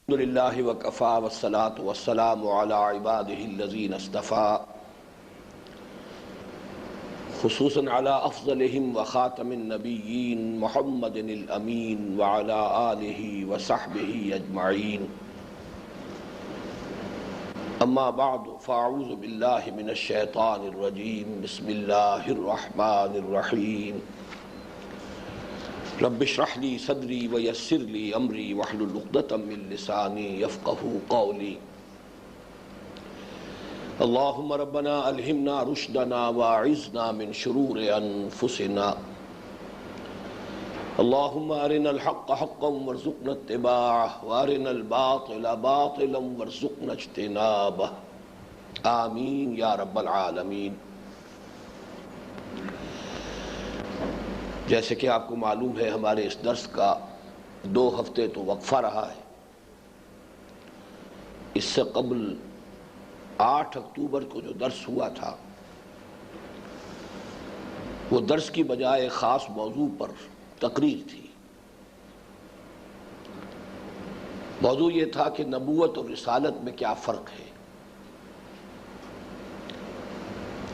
الحمد للہ وکفا والصلاة والسلام علی عباده الذین اصطفى خصوصاً علی افضلہم وخاتم النبیین محمد الامین وعلی آلہ وصحبہ اجمعین اما بعد فاعوذ باللہ من الشیطان الرجیم بسم اللہ الرحمن الرحیم رب اشرح لي صدري ويسر لي امري واحلل عقدة من لساني يفقهوا قولي اللهم ربنا الهمنا رشدنا واعذنا من شرور انفسنا اللهم ارنا الحق حقا وارزقنا اتباعه وارنا الباطل باطلا وارزقنا اجتنابه آمین یا رب العالمین۔ جیسے کہ آپ کو معلوم ہے ہمارے اس درس کا 2 ہفتے تو وقفہ رہا ہے۔ اس سے قبل 8 اکتوبر کو جو درس ہوا تھا وہ درس کی بجائے خاص موضوع پر تقریر تھی۔ موضوع یہ تھا کہ نبوت اور رسالت میں کیا فرق ہے،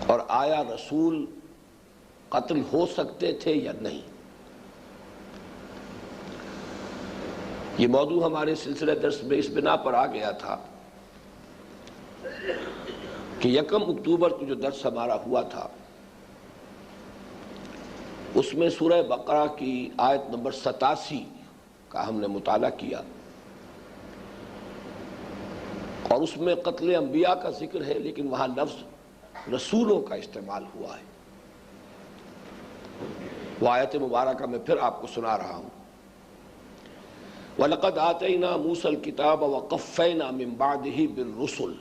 اور آیا رسول قتل ہو سکتے تھے یا نہیں۔ یہ موضوع ہمارے سلسلہ درس میں اس بنا پر آ گیا تھا کہ 1 اکتوبر کو جو درس ہمارا ہوا تھا اس میں سورہ بقرہ کی آیت نمبر 87 کا ہم نے مطالعہ کیا، اور اس میں قتل انبیاء کا ذکر ہے، لیکن وہاں لفظ رسولوں کا استعمال ہوا ہے۔ وہ آیت مبارکہ میں پھر آپ کو سنا رہا ہوں۔ وَلَقَدْ آتَيْنَا مُوسَى الْكِتَابَ وَقَفَّيْنَا مِن بَعْدِهِ بِالرُّسُلِ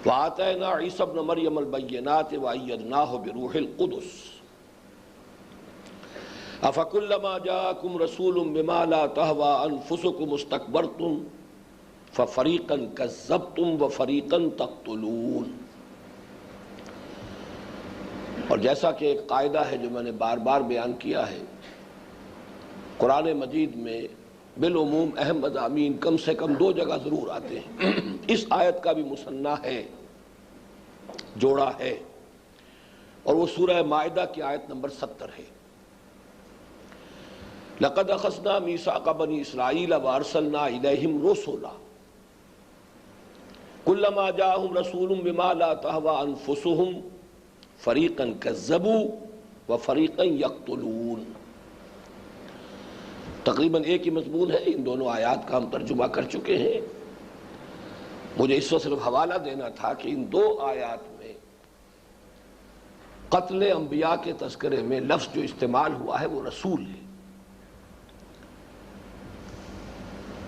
وَآتَيْنَا عِيسَى ابْنَ مَرْيَمَ الْبَيِّنَاتِ وَأَيَّدْنَاهُ بِرُوحِ الْقُدُسِ أَفَكُلَّمَا جَاءَكُمْ رَسُولٌ بِمَا لَا تَهْوَىٰ أَنفُسُكُمُ اسْتَكْبَرْتُمْ فَفَرِيقًا كَذَّبْتُمْ وَفَرِيقًا تَقْتُلُونَ۔ اور جیسا کہ ایک قاعدہ ہے جو میں نے بار بار بیان کیا ہے، قرآن مجید میں بالعموم اہم مضامین کم سے کم 2 جگہ ضرور آتے ہیں۔ اس آیت کا بھی مثنیٰ ہے، جوڑا ہے، اور وہ سورہ مائدہ کی آیت نمبر 70 ہے۔ لَقَدْ أَخَذْنَا مِيثَاقَ بَنِي إِسْرَائِيلَ وَأَرْسَلْنَا إِلَيْهِمْ رُسُلًا كُلَّمَا جَاءَهُمْ رَسُولٌ بِمَا لَا تَهْوَىٰ أَنفُسُهُمْ فَرِيقًا كَذَّبُوا وَفَرِيقًا يَقْتُلُونَ۔ تقریباً ایک ہی مضمون ہے، ان دونوں آیات کا ہم ترجمہ کر چکے ہیں۔ مجھے اس وقت صرف حوالہ دینا تھا کہ ان 2 آیات میں قتل انبیاء کے تذکرے میں لفظ جو استعمال ہوا ہے وہ رسول ہے،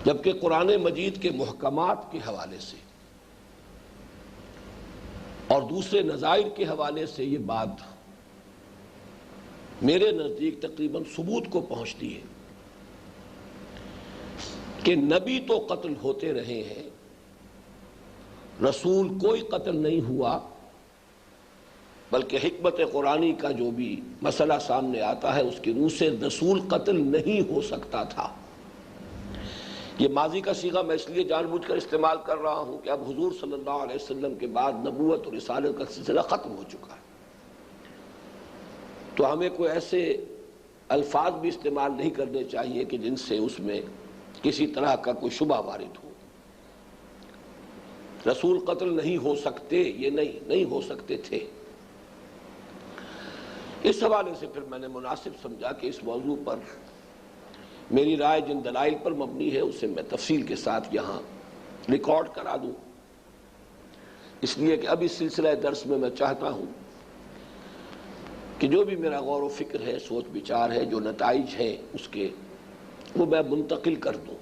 جبکہ قرآن مجید کے محکمات کے حوالے سے اور دوسرے نظائر کے حوالے سے یہ بات میرے نزدیک تقریباً ثبوت کو پہنچتی ہے کہ نبی تو قتل ہوتے رہے ہیں، رسول کوئی قتل نہیں ہوا، بلکہ حکمت قرآنی کا جو بھی مسئلہ سامنے آتا ہے اس کی روح سے رسول قتل نہیں ہو سکتا تھا۔ یہ ماضی کا صیغہ میں اس لیے جان بوجھ کر استعمال کر رہا ہوں کہ اب حضور صلی اللہ علیہ وسلم کے بعد نبوت اور رسالت کا سلسلہ ختم ہو چکا ہے، تو ہمیں کوئی ایسے الفاظ بھی استعمال نہیں کرنے چاہیے کہ جن سے اس میں کسی طرح کا کوئی شبہ وارد ہو۔ رسول قتل نہیں ہو سکتے، یہ نہیں ہو سکتے تھے۔ اس حوالے سے پھر میں نے مناسب سمجھا کہ اس موضوع پر میری رائے جن دلائل پر مبنی ہے اسے میں تفصیل کے ساتھ یہاں ریکارڈ کرا دوں، اس لیے کہ اب اس سلسلہ درس میں میں چاہتا ہوں کہ جو بھی میرا غور و فکر ہے، سوچ بچار ہے، جو نتائج ہیں اس کے وہ میں منتقل کر دوں،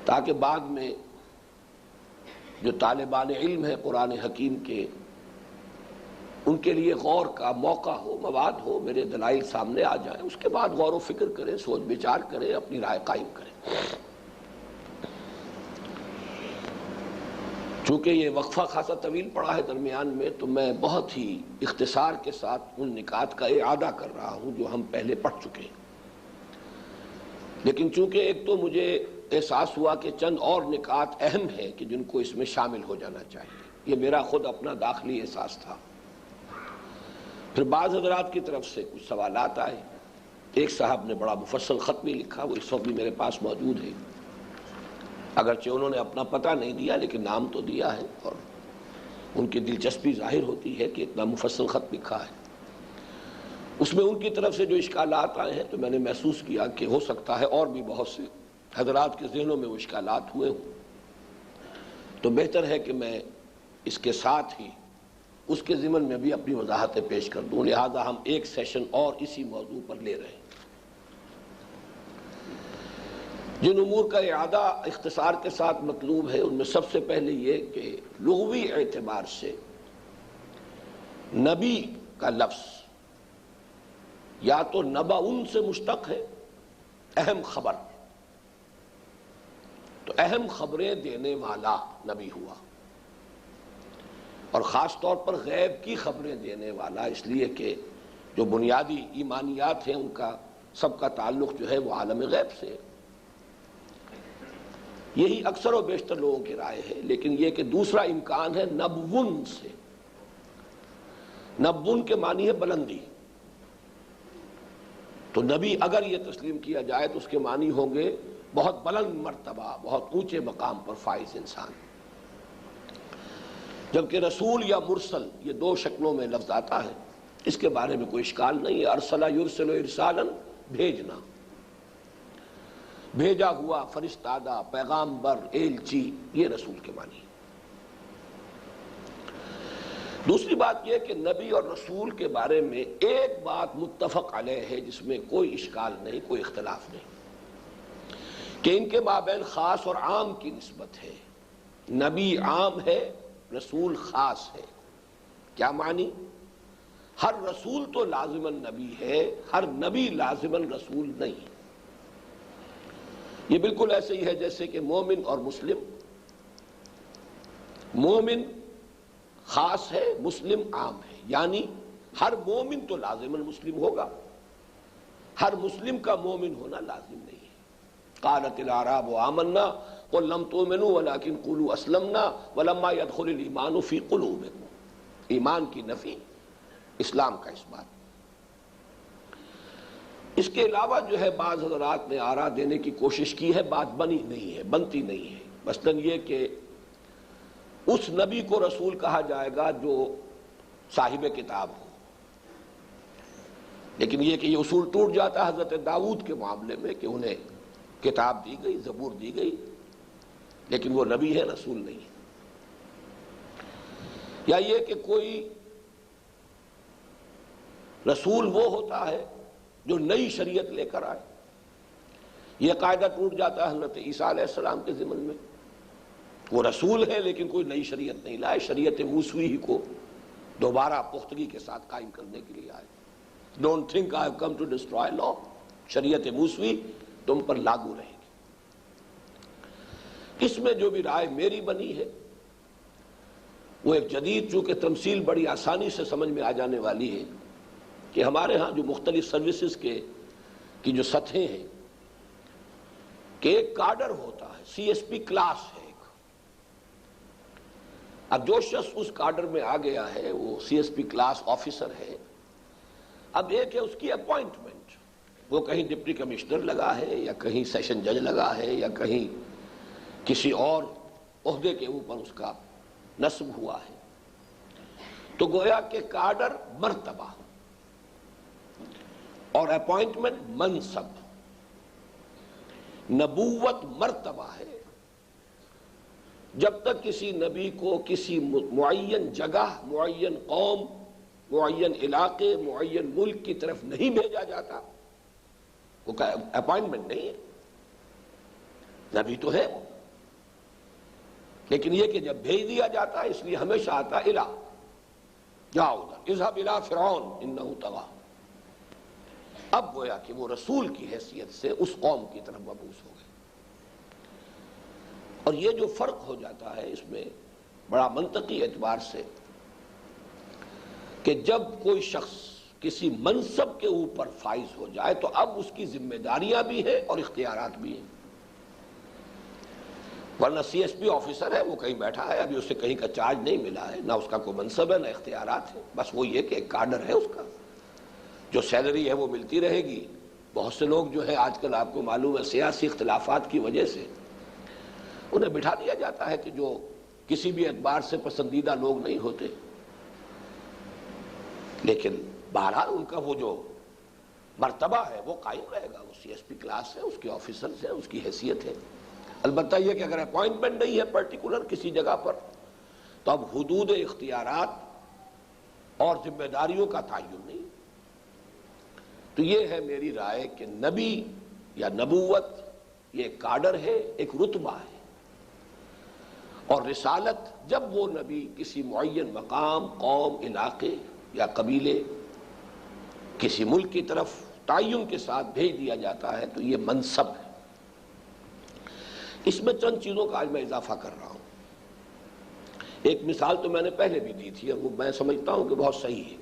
تاکہ بعد میں جو طالبان علم ہے قرآن حکیم کے ان کے لیے غور کا موقع ہو، مواد ہو، میرے دلائل سامنے آ جائیں، اس کے بعد غور و فکر کریں، سوچ بچار کریں، اپنی رائے قائم کریں۔ چونکہ یہ وقفہ خاصا طویل پڑا ہے درمیان میں، تو میں بہت ہی اختصار کے ساتھ ان نکات کا اعادہ کر رہا ہوں جو ہم پہلے پڑھ چکے ہیں۔ لیکن چونکہ ایک تو مجھے احساس ہوا کہ چند اور نکات اہم ہیں کہ جن کو اس میں شامل ہو جانا چاہیے، یہ میرا خود اپنا داخلی احساس تھا۔ پھر بعض حضرات کی طرف سے کچھ سوالات آئے۔ ایک صاحب نے بڑا مفصل خط بھی لکھا، وہ اس وقت بھی میرے پاس موجود ہے، اگرچہ انہوں نے اپنا پتہ نہیں دیا لیکن نام تو دیا ہے، اور ان کی دلچسپی ظاہر ہوتی ہے کہ اتنا مفصل خط لکھا ہے۔ اس میں ان کی طرف سے جو اشکالات آئے ہیں تو میں نے محسوس کیا کہ ہو سکتا ہے اور بھی بہت سے حضرات کے ذہنوں میں وہ اشکالات ہوئے ہوں، تو بہتر ہے کہ میں اس کے ساتھ ہی اس کے ضمن میں بھی اپنی وضاحتیں پیش کر دوں، لہذا ہم ایک سیشن اور اسی موضوع پر لے رہے ہیں۔ جن امور کا اعادہ اختصار کے ساتھ مطلوب ہے ان میں سب سے پہلے یہ کہ لغوی اعتبار سے نبی کا لفظ یا تو نبأ سے مشتق ہے، اہم خبر، تو اہم خبریں دینے والا نبی ہوا، اور خاص طور پر غیب کی خبریں دینے والا، اس لیے کہ جو بنیادی ایمانیات ہیں ان کا سب کا تعلق جو ہے وہ عالم غیب سے ہے۔ یہی اکثر و بیشتر لوگوں کی رائے ہے، لیکن یہ کہ دوسرا امکان ہے نبون سے۔ نبون کے معنی ہے بلندی، تو نبی اگر یہ تسلیم کیا جائے تو اس کے معنی ہوں گے بہت بلند مرتبہ، بہت اونچے مقام پر فائز انسان، جبکہ رسول یا مرسل یہ دو شکلوں میں لفظ آتا ہے، اس کے بارے میں کوئی اشکال نہیں ہے۔ ارسلہ یرسل ارسالا، بھیجنا، بھیجا ہوا، فرستادہ، پیغامبر، ایلچی، یہ رسول کے معنی ہے۔ دوسری بات یہ کہ نبی اور رسول کے بارے میں ایک بات متفق علیہ ہے جس میں کوئی اشکال نہیں، کوئی اختلاف نہیں، کہ ان کے مابین خاص اور عام کی نسبت ہے۔ نبی عام ہے، رسول خاص ہے۔ کیا معنی؟ ہر رسول تو لازماً نبی ہے، ہر نبی لازماً رسول نہیں۔ یہ بالکل ایسے ہی ہے جیسے کہ مومن اور مسلم، مومن خاص ہے، مسلم عام ہے، یعنی ہر مومن تو لازماً مسلم ہوگا، ہر مسلم کا مومن ہونا لازم نہیں ہے۔ قالت الاعراب آمنا قل لم تؤمنوا ولكن قولوا اسلمنا ولما يدخل الايمان في قلوبكم، ایمان کی نفی، اسلام کا اس بات۔ اس کے علاوہ جو ہے بعض حضرات نے آراء دینے کی کوشش کی ہے، بات بنی نہیں ہے، بنتی نہیں ہے۔ مثلاً یہ کہ اس نبی کو رسول کہا جائے گا جو صاحب کتاب ہو، لیکن یہ کہ یہ اصول ٹوٹ جاتا ہے حضرت داؤد کے معاملے میں کہ انہیں کتاب دی گئی، زبور دی گئی، لیکن وہ نبی ہے، رسول نہیں ہے۔ یا یہ کہ کوئی رسول وہ ہوتا ہے جو نئی شریعت لے کر آئے، یہ قاعدہ ٹوٹ جاتا ہے حضرت عیسیٰ علیہ السلام کے ضمن میں، وہ رسول ہے لیکن کوئی نئی شریعت نہیں لائے، شریعت موسوی ہی کو دوبارہ پختگی کے ساتھ قائم کرنے کے لیے آئے۔ Don't think I have come to destroy law, شریعت موسوی تم پر لاگو رہے گی۔ اس میں جو بھی رائے میری بنی ہے وہ ایک جدید، چونکہ تمثیل بڑی آسانی سے سمجھ میں آ جانے والی ہے، کہ ہمارے ہاں جو مختلف سروسز کی جو سطحیں ہیں، کہ ایک کارڈر ہوتا ہے، سی ایس پی کلاس ہے ایک، اب جو شخص اس کارڈر میں آ گیا ہے وہ C S P class officer ہے۔ اب ایک ہے اس کی اپوائنٹمنٹ، وہ کہیں ڈپٹی کمشنر لگا ہے، یا کہیں سیشن جج لگا ہے، یا کہیں کسی اور عہدے کے اوپر اس کا نصب ہوا ہے، تو گویا کہ کارڈر مرتبہ اور اپوائنٹمنٹ منصب، نبوت مرتبہ ہے۔ جب تک کسی نبی کو کسی معین جگہ، معین قوم، معین علاقے، معین ملک کی طرف نہیں بھیجا جاتا، وہ اپوائنٹمنٹ نہیں ہے، نبی تو ہے وہ، لیکن یہ کہ جب بھیج دیا جاتا ہے اس لیے ہمیشہ آتا ہے الہ، جاؤ ادھر، اذهب الى فرعون انه طغى۔ اب گویا کہ وہ رسول کی حیثیت سے اس قوم کی طرف مبعوث ہو گئے۔ اور یہ جو فرق ہو جاتا ہے اس میں بڑا منطقی اعتبار سے، کہ جب کوئی شخص کسی منصب کے اوپر فائز ہو جائے تو اب اس کی ذمہ داریاں بھی ہیں اور اختیارات بھی ہیں. ورنہ سی ایس پی آفیسر ہے، وہ کہیں بیٹھا ہے، ابھی اسے کہیں کا چارج نہیں ملا ہے، نہ اس کا کوئی منصب ہے نہ اختیارات ہے، بس وہ یہ کہ ایک کارڈر ہے اس کا، جو سیلری ہے وہ ملتی رہے گی. بہت سے لوگ جو ہے آج کل آپ کو معلوم ہے سیاسی اختلافات کی وجہ سے انہیں بٹھا دیا جاتا ہے کہ جو کسی بھی اعتبار سے پسندیدہ لوگ نہیں ہوتے، لیکن بہرحال ان کا وہ جو مرتبہ ہے وہ قائم رہے گا. وہ سی ایس پی کلاس ہے، اس کے آفیسرز ہیں، اس کی حیثیت ہے. البتہ یہ کہ اگر اپوائنٹمنٹ نہیں ہے پرٹیکولر کسی جگہ پر تو اب حدود اختیارات اور ذمہ داریوں کا تعین نہیں. تو یہ ہے میری رائے کہ نبی یا نبوت یہ ایک کارڈر ہے، ایک رتبہ ہے، اور رسالت جب وہ نبی کسی معین مقام، قوم، علاقے یا قبیلے، کسی ملک کی طرف تعین کے ساتھ بھیج دیا جاتا ہے تو یہ منصب ہے. اس میں چند چیزوں کا آج میں اضافہ کر رہا ہوں. ایک مثال تو میں نے پہلے بھی دی تھی اور وہ میں سمجھتا ہوں کہ بہت صحیح ہے.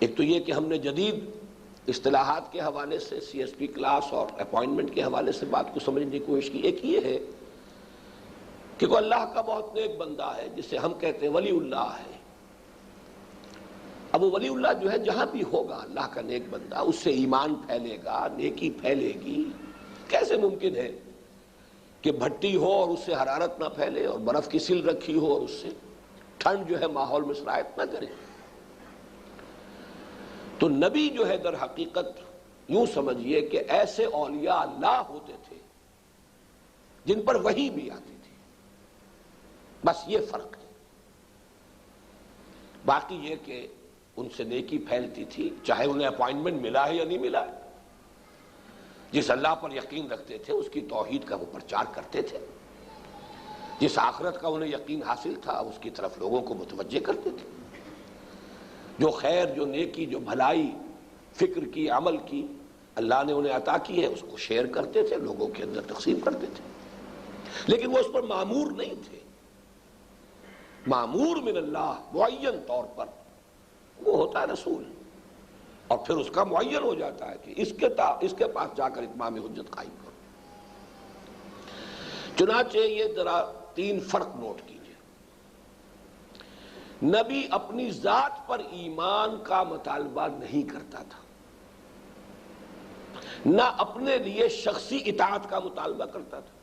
ایک تو یہ کہ ہم نے جدید اصطلاحات کے حوالے سے سی ایس پی کلاس اور اپوائنٹمنٹ کے حوالے سے بات کو سمجھنے کی کوشش کی. ایک یہ ہے کہ کوئی اللہ کا بہت نیک بندہ ہے جسے ہم کہتے ہیں ولی اللہ ہے. اب وہ ولی اللہ جو ہے جہاں بھی ہوگا اللہ کا نیک بندہ، اس سے ایمان پھیلے گا، نیکی پھیلے گی. کیسے ممکن ہے کہ بھٹی ہو اور اس سے حرارت نہ پھیلے، اور برف کی سل رکھی ہو اور اس سے ٹھنڈ جو ہے ماحول میں سرایت نہ کرے؟ تو نبی جو ہے در حقیقت یوں سمجھیے کہ ایسے اولیاء اللہ ہوتے تھے جن پر وحی بھی آتی تھی. بس یہ فرق ہے. باقی یہ کہ ان سے نیکی پھیلتی تھی، چاہے انہیں اپوائنٹمنٹ ملا ہے یا نہیں ملا ہے. جس اللہ پر یقین رکھتے تھے اس کی توحید کا وہ پرچار کرتے تھے، جس آخرت کا انہیں یقین حاصل تھا اس کی طرف لوگوں کو متوجہ کرتے تھے. جو خیر، جو نیکی، جو بھلائی فکر کی، عمل کی اللہ نے انہیں عطا کی ہے اس کو شیئر کرتے تھے، لوگوں کے اندر تقسیم کرتے تھے. لیکن وہ اس پر مامور نہیں تھے. مامور من اللہ معین طور پر وہ ہوتا ہے رسول، اور پھر اس کا معین ہو جاتا ہے کہ اس کے پاس جا کر اتمام حجت قائم کرو. چنانچہ یہ ذرا تین فرق نوٹ کیجئے. نبی اپنی ذات پر ایمان کا مطالبہ نہیں کرتا تھا، نہ اپنے لیے شخصی اطاعت کا مطالبہ کرتا تھا.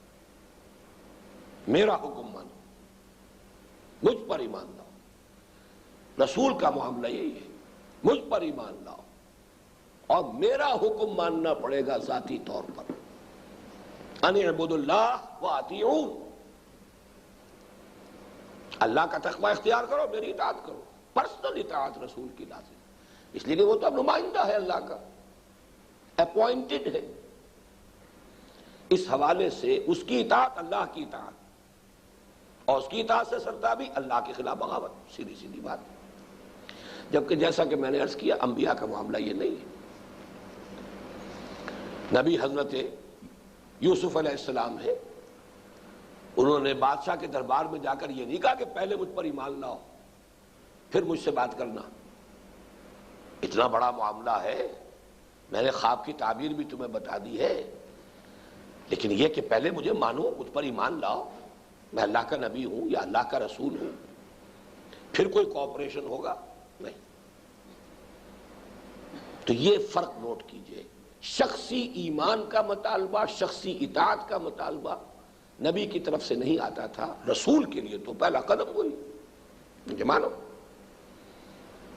میرا حکم مانو، مجھ پر ایمان لاؤ. رسول کا معاملہ یہی ہے، مجھ پر ایمان لاؤ اور میرا حکم ماننا پڑے گا ذاتی طور پر. ان اعبدوا اللہ واطیعون، اللہ کا تقوی اختیار کرو، میری اطاعت کرو. پرسنل اطاعت رسول کی لازم، اس لیے کہ وہ تو اب نمائندہ ہے اللہ کا، اپوائنٹڈ ہے. اس حوالے سے اس کی اطاعت اللہ کی اطاعت، اور اس کی اطاعت سے سرتابی اللہ کے خلاف بغاوت. سیدھی سیدھی بات. جبکہ جیسا کہ میں نے عرض کیا انبیاء کا معاملہ یہ نہیں ہے. نبی حضرت یوسف علیہ السلام ہے، انہوں نے بادشاہ کے دربار میں جا کر یہ نہیں کہا کہ پہلے مجھ پر ایمان لاؤ پھر مجھ سے بات کرنا. اتنا بڑا معاملہ ہے، میں نے خواب کی تعبیر بھی تمہیں بتا دی ہے، لیکن یہ کہ پہلے مجھے مانو، مجھ پر ایمان لاؤ، میں اللہ کا نبی ہوں یا اللہ کا رسول ہوں، پھر کوئی کوآپریشن ہوگا نہیں. تو یہ فرق نوٹ کیجئے. شخصی ایمان کا مطالبہ، شخصی اطاعت کا مطالبہ نبی کی طرف سے نہیں آتا تھا. رسول کے لیے تو پہلا قدم وہی مجھے مانو،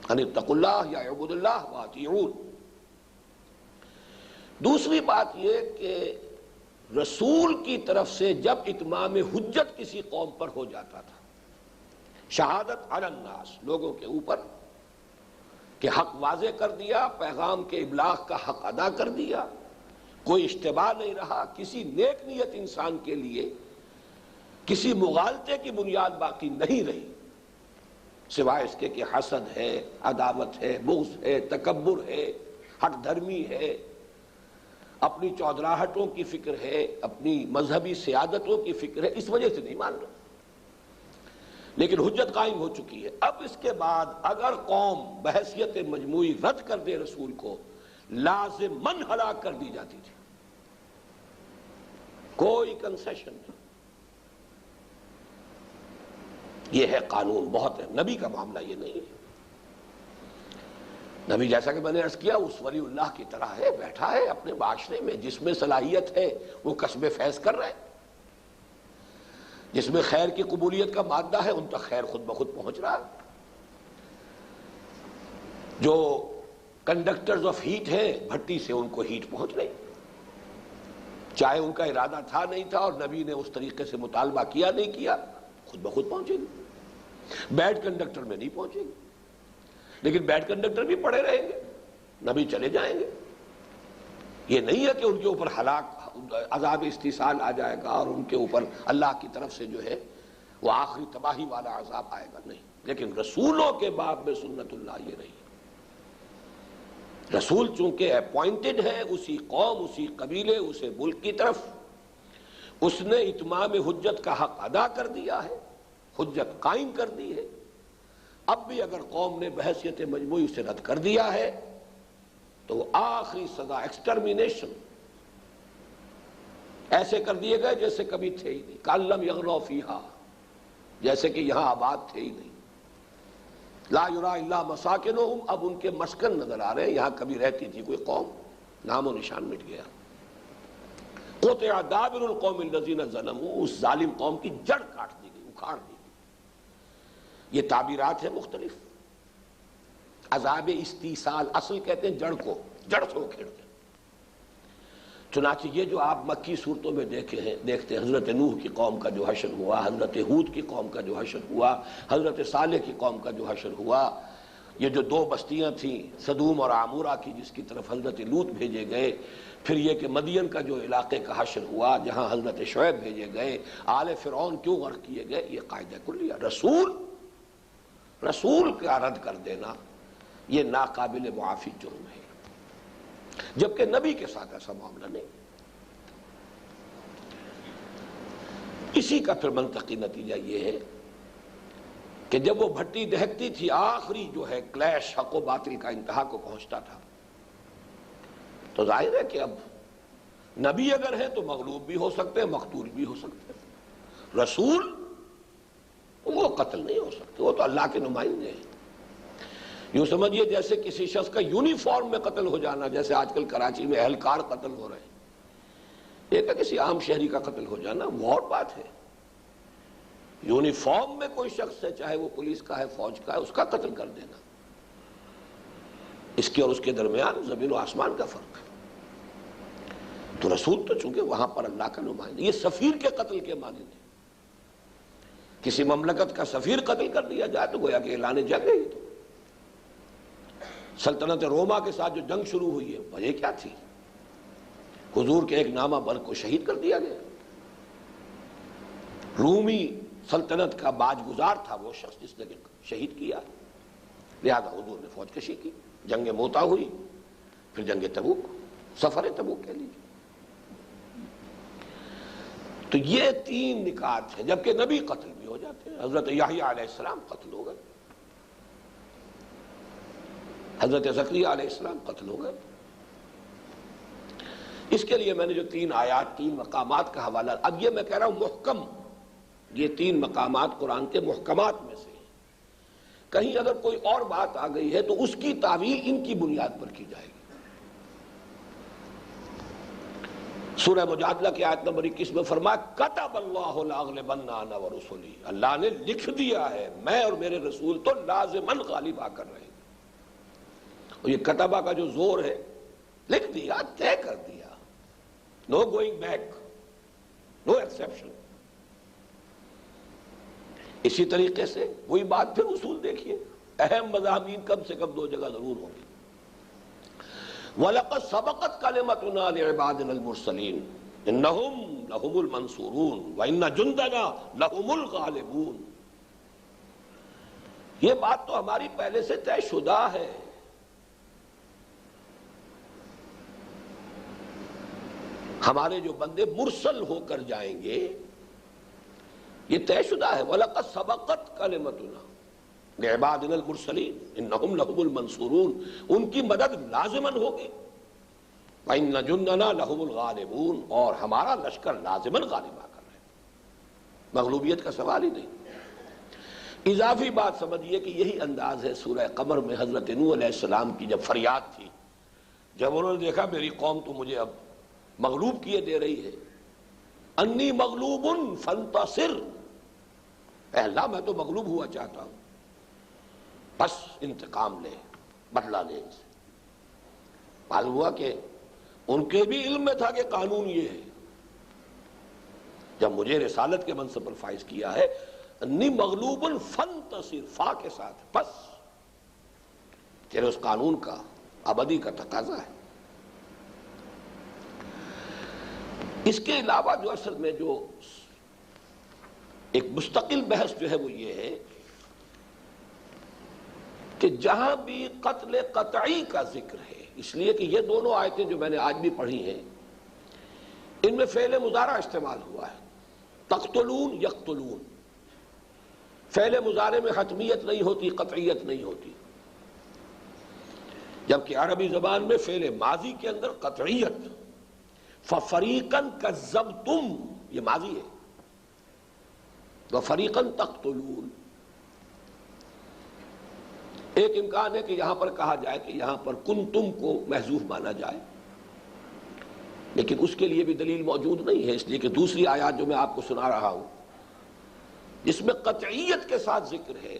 ان اتقوا اللہ یا اعبدوا اللہ واطیعون. دوسری بات یہ کہ رسول کی طرف سے جب اتمام حجت کسی قوم پر ہو جاتا تھا، شہادت علی الناس، لوگوں کے اوپر، کہ حق واضح کر دیا، پیغام کے ابلاغ کا حق ادا کر دیا، کوئی اشتباہ نہیں رہا، کسی نیک نیت انسان کے لیے کسی مغالطے کی بنیاد باقی نہیں رہی سوائے اس کے کہ حسد ہے، عداوت ہے، بغض ہے، تکبر ہے، ہٹ دھرمی ہے، اپنی چودراہٹوں کی فکر ہے، اپنی مذہبی سیادتوں کی فکر ہے، اس وجہ سے نہیں مان رہا. لیکن حجت قائم ہو چکی ہے۔ اب اس کے بعد اگر قوم بحیثیت مجموعی رد کر دے رسول کو، لازماً ہلاک کر دی جاتی تھی، کوئی کنسیشن نہیں۔ یہ ہے قانون، بہت ہے۔ نبی کا معاملہ یہ نہیں ہے۔ نبی جیسا کہ میں نے عرض کیا اس ولی اللہ کی طرح ہے، بیٹھا ہے اپنے معاشرے میں، جس میں صلاحیت ہے وہ کسب فیض کر رہا ہے، جس میں خیر کی قبولیت کا مادہ ہے ان تک خیر خود بخود پہنچ رہا ہے۔ جو کنڈکٹرز آف ہیٹ ہیں بھٹی سے ان کو ہیٹ پہنچ رہی، چاہے ان کا ارادہ تھا نہیں تھا اور نبی نے اس طریقے سے مطالبہ کیا نہیں کیا، خود بخود پہنچے گی۔ بیڈ کنڈکٹر میں نہیں پہنچے گی، لیکن بیڈ کنڈکٹر بھی پڑے رہیں گے، نبی چلے جائیں گے۔ یہ نہیں ہے کہ ان کے اوپر ہلاک عذاب استیصال آ جائے گا اور ان کے اوپر اللہ کی طرف سے جو ہے وہ آخری تباہی والا عذاب آئے گا، نہیں۔ لیکن رسولوں کے باب میں سنت اللہ یہ رہی ہے۔ رسول چونکہ اپوائنٹڈ ہے اسی قوم، اسی قبیلے، اسے ملک کی طرف، اس نے اتمام حجت کا حق ادا کر دیا ہے، حجت قائم کر دی ہے۔ اب بھی اگر قوم نے بحیثیت مجموعی اسے رد کر دیا ہے تو وہ آخری سزا ایکسٹرمینیشن، ایسے کر دیے گئے جیسے کبھی تھے ہی نہیں، کَأَلَّمْ يَغْنَوْا فِيهَا، جیسے کہ یہاں آباد تھے ہی نہیں۔ لا یرا الا مساکنہم، اب ان کے مسکن نظر آ رہے ہیں، یہاں کبھی رہتی تھی کوئی قوم، نام و نشان مٹ گیا۔ قطع دابر القوم الذین ظلموا، اس ظالم قوم کی جڑ کاٹ دی گئی، اکھاڑ دی گئی۔ یہ تعبیرات ہیں مختلف۔ عذاب استیصال، اصل کہتے ہیں جڑ کو، جڑ سے اکھیڑ دیں۔ چنانچہ یہ جو آپ مکی صورتوں میں دیکھتے ہیں، حضرت نوح کی قوم کا جو حشر ہوا، حضرت ہود کی قوم کا جو حشر ہوا، حضرت صالح کی قوم کا جو حشر ہوا، یہ جو دو بستیاں تھیں سدوم اور عامورہ کی جس کی طرف حضرت لوط بھیجے گئے، پھر یہ کہ مدین کا جو علاقے کا حشر ہوا جہاں حضرت شعیب بھیجے گئے، آل فرعون کیوں غرق کیے گئے، یہ قاعدہ کلیہ۔ رسول کا رد کر دینا یہ ناقابل معافی جرم ہے، جبکہ نبی کے ساتھ ایسا معاملہ نہیں۔ اسی کا پھر منطقی نتیجہ یہ ہے کہ جب وہ بھٹی دہکتی تھی، آخری جو ہے کلیش حق و باطل کا انتہا کو پہنچتا تھا، تو ظاہر ہے کہ اب نبی اگر ہے تو مغلوب بھی ہو سکتے ہیں، مقتول بھی ہو سکتے ہیں۔ رسول وہ قتل نہیں ہو سکتے، وہ تو اللہ کے نمائندے ہیں۔ یوں سمجھیے جیسے کسی شخص کا یونیفارم میں قتل ہو جانا، جیسے آج کل کراچی میں اہلکار قتل ہو رہے ہیں، ایک ہے کسی عام شہری کا قتل ہو جانا، وہ اور بات ہے۔ یونیفارم میں کوئی شخص ہے، چاہے وہ پولیس کا ہے، فوج کا ہے، اس کا قتل کر دینا، اس کے اور اس کے درمیان زمین و آسمان کا فرق ہے۔ تو رسول تو چونکہ وہاں پر اللہ کا نمائندہ، یہ سفیر کے قتل کے مانند ہے۔ کسی مملکت کا سفیر قتل کر دیا جائے تو گویا کہ اعلان جنگ ہے۔ یہ تو سلطنت روما کے ساتھ جو جنگ شروع ہوئی ہے، وجہ کیا تھی؟ حضور کے ایک نامہ بر کو شہید کر دیا گیا۔ رومی سلطنت کا باج گزار تھا وہ شخص جس نے شہید کیا، لہذا حضور نے فوج کشی کی، جنگ موتا ہوئی، پھر جنگ تبوک، سفر تبوک کہہ لیجیے۔ تو یہ تین نکات ہیں، جبکہ نبی قتل بھی ہو جاتے ہیں۔ حضرت یحییٰ علیہ السلام قتل ہو گئے، حضرت زکریا علیہ السلام قتل ہو گئے۔ اس کے لیے میں نے جو تین آیات، تین مقامات کا حوالہ، اب یہ میں کہہ رہا ہوں محکم، یہ تین مقامات قرآن کے محکمات میں سے ہیں۔ کہیں اگر کوئی اور بات آ گئی ہے تو اس کی تعویل ان کی بنیاد پر کی جائے گی۔ سورہ مجادلہ کی آیت نمبر 21 میں فرمایا کتب اللہ لاغلبن انا ورسلی، اللہ نے لکھ دیا ہے میں اور میرے رسول تو لازماً غالب آ کر رہے ہیں۔ اور یہ کتبہ کا جو زور ہے، لکھ دیا، طے کر دیا، نو گوئنگ بیک، نو ایکسیپشن۔ اسی طریقے سے وہی بات پھر اصول دیکھیے، اہم مضامین کم سے کم دو جگہ ضرور ہوں گی۔ وَلَقَدْ سَبَقَتْ كَلِمَتُنَا لِعِبَادِنَا الْمُرْسَلِينَ إِنَّهُمْ لَهُمُ الْمَنْصُورُونَ وَإِنَّ جُنْدَنَا لَهُمُ الْغَالِبُونَ۔ یہ بات تو ہماری پہلے سے طے شدہ ہے۔ ہمارے جو بندے مرسل ہو کر جائیں گے یہ طے شدہ ہے وَلَقَدْ سَبَقَتْ كَلِمَتُنَا لِعِبَادِنَا الْمُرْسَلِينَ إِنَّهُمْ لَهُمُ الْمَنْصُورُونَ، ان کی مدد لازماً ہوگی، وَإِنَّ جُنْدَنَا لَهُمُ الْغَالِبُونَ، اور ہمارا لشکر لازماً غالب آ کر رہے، مغلوبیت کا سوال ہی نہیں۔ اضافی بات سمجھیے کہ یہی انداز ہے سورہ قمر میں حضرت نوح علیہ السلام کی جب فریاد تھی، جب انہوں نے دیکھا میری قوم تو مجھے اب مغلوب کیے دے رہی ہے، انی مغلوب فانتصر، اے اللہ میں تو مغلوب ہوا چاہتا ہوں، بس انتقام لے، بدلہ لے ان سے۔ معلوم ہوا کہ ان کے بھی علم میں تھا کہ قانون یہ ہے، جب مجھے رسالت کے منصب پر فائز کیا ہے، انی مغلوب فانتصر، فا کے ساتھ، بس تیرے اس قانون کا ابدی کا تقاضا ہے۔ اس کے علاوہ جو اصل میں جو ایک مستقل بحث جو ہے وہ یہ ہے کہ جہاں بھی قتل قطعی کا ذکر ہے، اس لیے کہ یہ دونوں آیتیں جو میں نے آج بھی پڑھی ہیں ان میں فعل مضارع استعمال ہوا ہے، تقتلون یقتلون، فعل مضارع میں حتمیت نہیں ہوتی، قطعیت نہیں ہوتی، جبکہ عربی زبان میں فعل ماضی کے اندر قطعیت، فَفَرِيقًا كَذَّبْتُمْ یہ ماضی ہے، وَفَرِيقًا تَقْتُلُونَ۔ ایک امکان ہے کہ یہاں پر کہا جائے کہ یہاں پر کنتم کو محذوف مانا جائے، لیکن اس کے لیے بھی دلیل موجود نہیں ہے، اس لیے کہ دوسری آیات جو میں آپ کو سنا رہا ہوں جس میں قطعیت کے ساتھ ذکر ہے،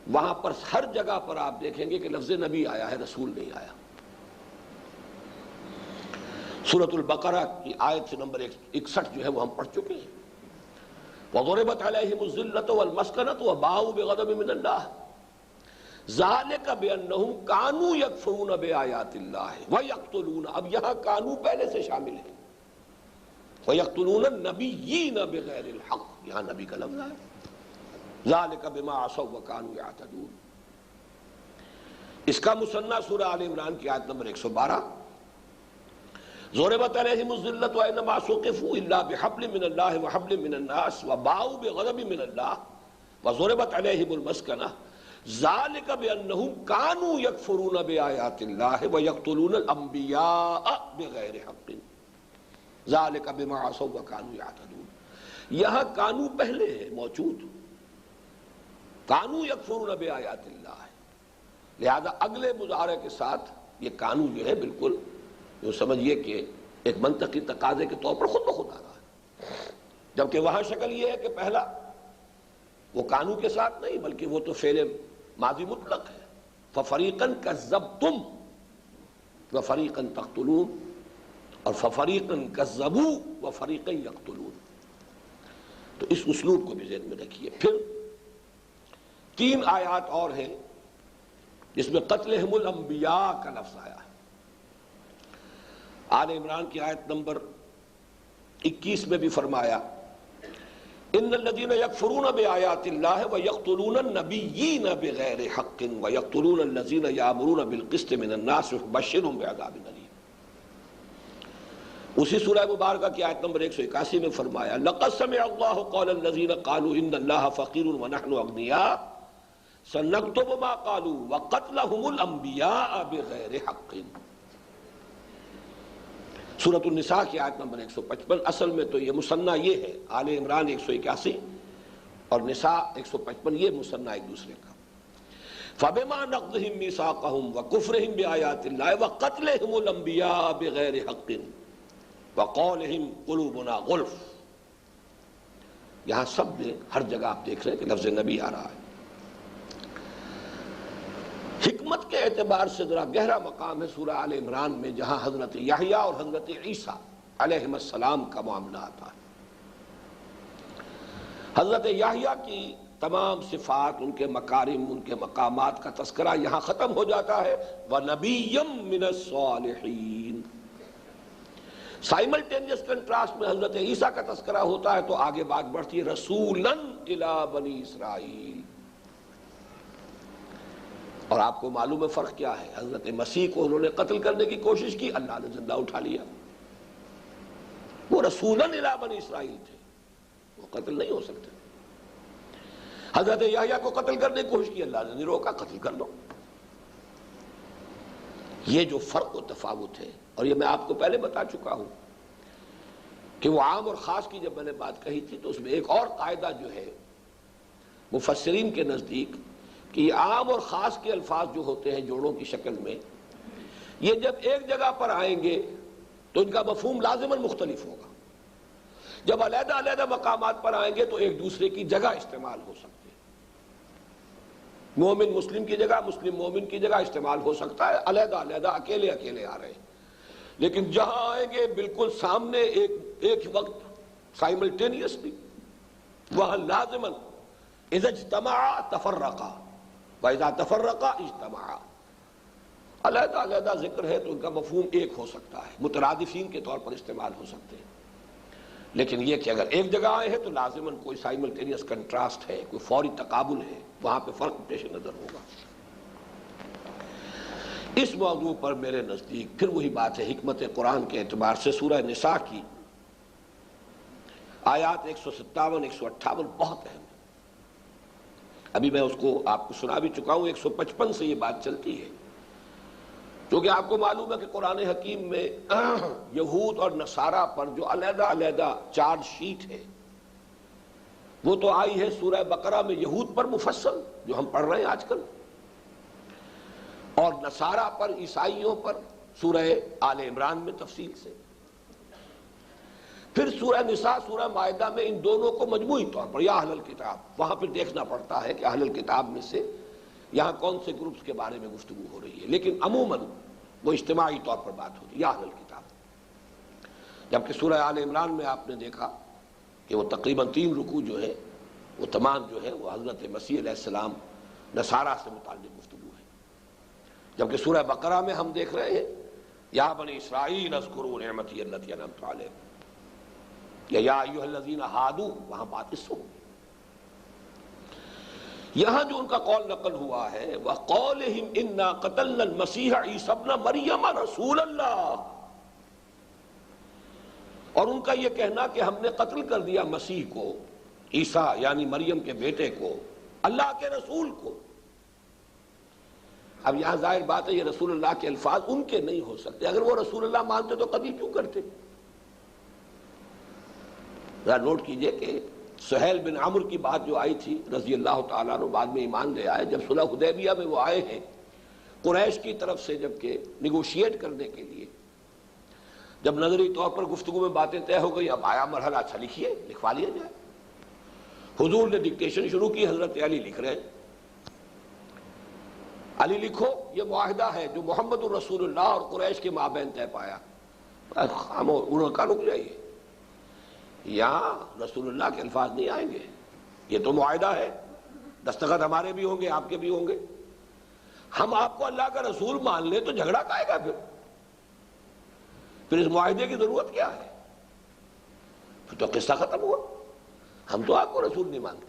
وہاں پر ہر جگہ پر آپ دیکھیں گے کہ لفظ نبی آیا ہے، رسول نہیں آیا۔ سورۃ البقرہ کی آیت نمبر 61 جو ہے وہ ہم پڑھ چکے ہیں، وَضُرِبَتْ عَلَيْهِمُ الذِّلَّةُ وَالْمَسْكَنَةُ وَبَاءُوا بِغَضَبٍ مِّنَ اللَّهِ ذَلِكَ بِأَنَّهُمْ كَانُوا يَكْفُرُونَ بِآيَاتِ اللَّهِ وَيَقْتُلُونَ، اب یہاں کانو پہلے سے شامل ہے، وَيَقْتُلُونَ النَّبِيِّينَ بِغَيْرِ الْحَقِّ، یہاں نبی کا لفظ ہے، ذَلِكَ بِمَا عَصَوْا وَكَانُوا يَعْتَدُونَ۔ اس کا مثنیٰ سورہ آل عمران کی آیت نمبر 112، ضربت علیہم الذلۃ وانما سوقفوا الا بحبل من اللہ وحبل من الناس وباؤوا بغضب من اللہ وضربت علیہم المسکنہ ذلک بانہم کانوا یکفرون بآیات اللہ ویقتلون الانبیاء بغیر حق ذلک بما عصوا وکانوا یعتدون۔ یہاں کانو پہلے ہے موجود، کانو یکفرون بآیات اللہ، لہذا اگلے مضارع کے ساتھ یہ کانو جو ہے بالکل جو سمجھیے کہ ایک منطقی تقاضے کے طور پر خود بخود آ رہا ہے، جبکہ وہاں شکل یہ ہے کہ پہلا وہ کانو کے ساتھ نہیں بلکہ وہ تو فعل ماضی مطلق ہے، فَفَرِيقًا كَذَّبْتُمْ وَفَرِيقًا تَقْتُلُونَ، اور فَفَرِيقًا كَذَّبُوا وَفَرِيقًا يَقْتُلُونَ۔ تو اس اسلوب کو بھی ذہن میں رکھیے۔ پھر 3 آیات اور ہیں جس میں قتلہم الانبیاء کا لفظ آیا ہے۔ آل عمران کی آیت نمبر 21 میں بھی فرمایا ان الذین یکفرون بآیات اللہ ویقتلون النبیین بغیر حق ویقتلون الذین یامرون بالقسط من الناس فبشرهم بعذاب الیم۔ اسی سورہ مبارکہ کی آیت نمبر 181 میں فرمایا لقد سمع اللہ قول الذین قالوا ان اللہ فقیر ونحن اغنیاء سنکتب ما قالوا وقتلهم الانبیاء بغیر حق۔ سورۃ النساء کی آیت نمبر 155، اصل میں تو یہ مثنیٰ یہ ہے، آل عمران 181 اور نساء 155 یہ مثنیٰ ایک دوسرے کا۔ فَبِمَا نَقْضِهِمْ مِيثَاقَهُمْ وَكُفْرِهِمْ بِآيَاتِ اللَّهِ وَقَتْلِهِمُ الْأَنْبِيَاءَ بِغَيْرِ حَقٍّ وَقَوْلِهِمْ قُلُوبُنَا غُلْفٌ، یہاں سب میں ہر جگہ آپ دیکھ رہے ہیں کہ لفظ نبی آ رہا ہے۔ حکمت کے اعتبار سے ذرا گہرا مقام ہے سورہ آل عمران میں، جہاں حضرت یحییٰ اور حضرت عیسیٰ علیہ السلام کا معاملہ آتا ہے۔ حضرت یحییٰ کی تمام صفات، ان کے مکارم، ان کے مقامات کا تذکرہ یہاں ختم ہو جاتا ہے، وَنَبِيًّا مِّنَ الصَّالِحِينَ۔ سائملٹینیس کنٹراسٹ میں حضرت عیسیٰ کا تذکرہ ہوتا ہے تو آگے بات بڑھتی ہے رسولاً الی بنی اسرائیل۔ اور آپ کو معلوم ہے فرق کیا ہے، حضرت مسیح کو انہوں نے قتل کرنے کی کوشش کی، اللہ نے زندہ اٹھا لیا، وہ رسولاً الی بنی اسرائیل تھے، وہ قتل نہیں ہو سکتے. حضرت یحییٰ کو قتل کرنے کی کوشش کی، اللہ نے نہیں روکا، قتل کر دو. یہ جو فرق و تفاوت ہے، اور یہ میں آپ کو پہلے بتا چکا ہوں کہ وہ عام اور خاص کی جب میں نے بات کہی تھی تو اس میں ایک اور قاعدہ جو ہے مفسرین کے نزدیک کہ یہ عام اور خاص کے الفاظ جو ہوتے ہیں جوڑوں کی شکل میں، یہ جب ایک جگہ پر آئیں گے تو ان کا مفہوم لازماً مختلف ہوگا. جب علیحدہ علیحدہ مقامات پر آئیں گے تو ایک دوسرے کی جگہ استعمال ہو سکتے ہیں. مومن مسلم کی جگہ، مسلم مومن کی جگہ استعمال ہو سکتا ہے، علیحدہ علیحدہ اکیلے اکیلے آ رہے ہیں. لیکن جہاں آئیں گے بالکل سامنے ایک وقت سائملٹینیسلی، وہاں لازماً اذا اجتمعا تفرقا واذا تفرقا اجتمعا. علیحدہ علیحدہ ذکر ہے تو ان کا مفہوم ایک ہو سکتا ہے، مترادفین کے طور پر استعمال ہو سکتے ہیں. لیکن یہ کہ اگر ایک جگہ آئے ہیں تو لازماً کوئی سائملٹینیس کنٹراسٹ ہے، کوئی فوری تقابل ہے، وہاں پہ فرق پیش نظر ہوگا. اس موضوع پر میرے نزدیک پھر وہی بات ہے، حکمت قرآن کے اعتبار سے سورہ نساء کی آیات 157 158 بہت اہم ہے. ابھی میں اس کو آپ کو سنا بھی چکا ہوں، 155 سے یہ بات چلتی ہے. کیونکہ آپ کو معلوم ہے کہ قرآن حکیم میں یہود اور نصارہ پر جو علیحدہ علیحدہ چارج شیٹ ہے وہ تو آئی ہے سورہ بقرہ میں یہود پر مفصل جو ہم پڑھ رہے ہیں آج کل، اور نصارہ پر، عیسائیوں پر سورہ آل عمران میں تفصیل سے. پھر سورہ نساء، سورہ مائدہ میں ان دونوں کو مجموعی طور پر یا اہل الکتاب، وہاں پھر دیکھنا پڑتا ہے کہ اہل الکتاب میں سے یہاں کون سے گروپس کے بارے میں گفتگو ہو رہی ہے، لیکن عموماً وہ اجتماعی طور پر بات ہوتی ہے یا اہل الکتاب. جبکہ سورہ آل عمران میں آپ نے دیکھا کہ وہ تقریباً 3 رکوع جو ہے وہ تمام جو ہے وہ حضرت مسیح علیہ السلام نصارہ سے متعلق گفتگو ہے. جبکہ سورہ بقرہ میں ہم دیکھ رہے ہیں یا بنی اسرائیل اذکروا نعمتی التی انعمت علیکم، یا ایھا الذین ہادوا، وہاں بات اس سے ہوگی. یہاں جو ان کا قول نقل ہوا ہے وَقَوْلِهِمْ إِنَّا قَتَلْنَا الْمَسِيحَ عِيسَى ابْنَ مَرْيَمَ رَسُولَ اللَّهِ، اور ان کا یہ کہنا کہ ہم نے قتل کر دیا مسیح کو، عیسیٰ یعنی مریم کے بیٹے کو، اللہ کے رسول کو. اب یہاں ظاہر بات ہے یہ رسول اللہ کے الفاظ ان کے نہیں ہو سکتے. اگر وہ رسول اللہ مانتے تو قتل کیوں کرتے؟ ذرا نوٹ کیجئے کہ سہیل بن عمرو کی بات جو آئی تھی رضی اللہ تعالیٰ عنہ، بعد میں ایمان لے آئے. جب صلح حدیبیہ میں وہ آئے ہیں قریش کی طرف سے جبکہ نیگوشیٹ کرنے کے لیے، جب نظری طور پر گفتگو میں باتیں طے ہو گئی، اب آیا مرحلہ، اچھا لکھیے، لکھوا لیا جائے. حضور نے ڈکٹیشن شروع کی، حضرت علی لکھ رہے ہیں. علی لکھو، یہ معاہدہ ہے جو محمد الرسول اللہ اور قریش کے مابین طے پایا. انہوں کا رک جائیے، یہاں رسول اللہ کے الفاظ نہیں آئیں گے، یہ تو معاہدہ ہے، دستخط ہمارے بھی ہوں گے، آپ کے بھی ہوں گے. ہم آپ کو اللہ کا رسول مان لیں تو جھگڑا کائے گا؟ پھر اس معاہدے کی ضرورت کیا ہے؟ پھر تو قصہ ختم ہوا. ہم تو آپ کو رسول نہیں مانتے.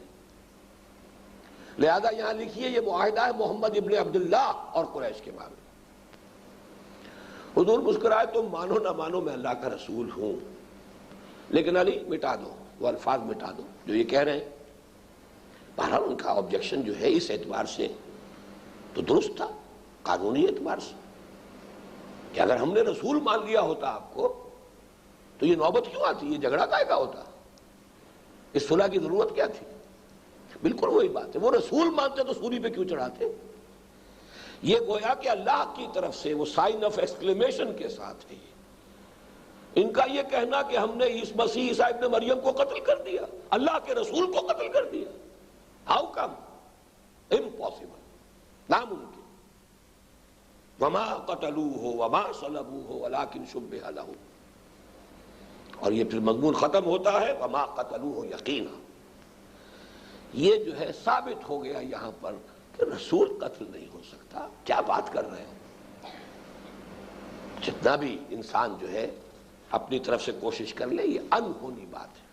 لہذا یہاں لکھیے یہ معاہدہ ہے محمد ابن عبداللہ اور قریش کے بارے. حضور مسکرائے، تم مانو نہ مانو میں اللہ کا رسول ہوں، لیکن علی مٹا دو، وہ الفاظ مٹا دو جو یہ کہہ رہے ہیں. بہرحال ان کا آبجیکشن جو ہے اس اعتبار سے تو درست تھا، قانونی اعتبار سے، کہ اگر ہم نے رسول مان لیا ہوتا آپ کو تو یہ نوبت کیوں آتی، یہ جھگڑا کائے گا ہوتا، اس صلح کی ضرورت کیا تھی؟ بالکل وہی بات ہے. وہ رسول مانتے تو سولی پہ کیوں چڑھاتے؟ یہ گویا کہ اللہ کی طرف سے وہ سائن آف ایکسکلیمیشن کے ساتھ ہے. ان کا یہ کہنا کہ ہم نے اس مسیح عیسیٰ ابن مریم کو قتل کر دیا، اللہ کے رسول کو قتل کر دیا، ہاؤ کم؟ امپاسبل، ناممکن. وما قتلوہ وما صلبوہ ولکن شبہ لہم. اور یہ پھر مضمون ختم ہوتا ہے وما قتلوہ یقینا. یہ جو ہے ثابت ہو گیا یہاں پر کہ رسول قتل نہیں ہو سکتا. کیا بات کر رہے ہیں؟ جتنا بھی انسان جو ہے اپنی طرف سے کوشش کر لے، یہ انہونی بات ہے.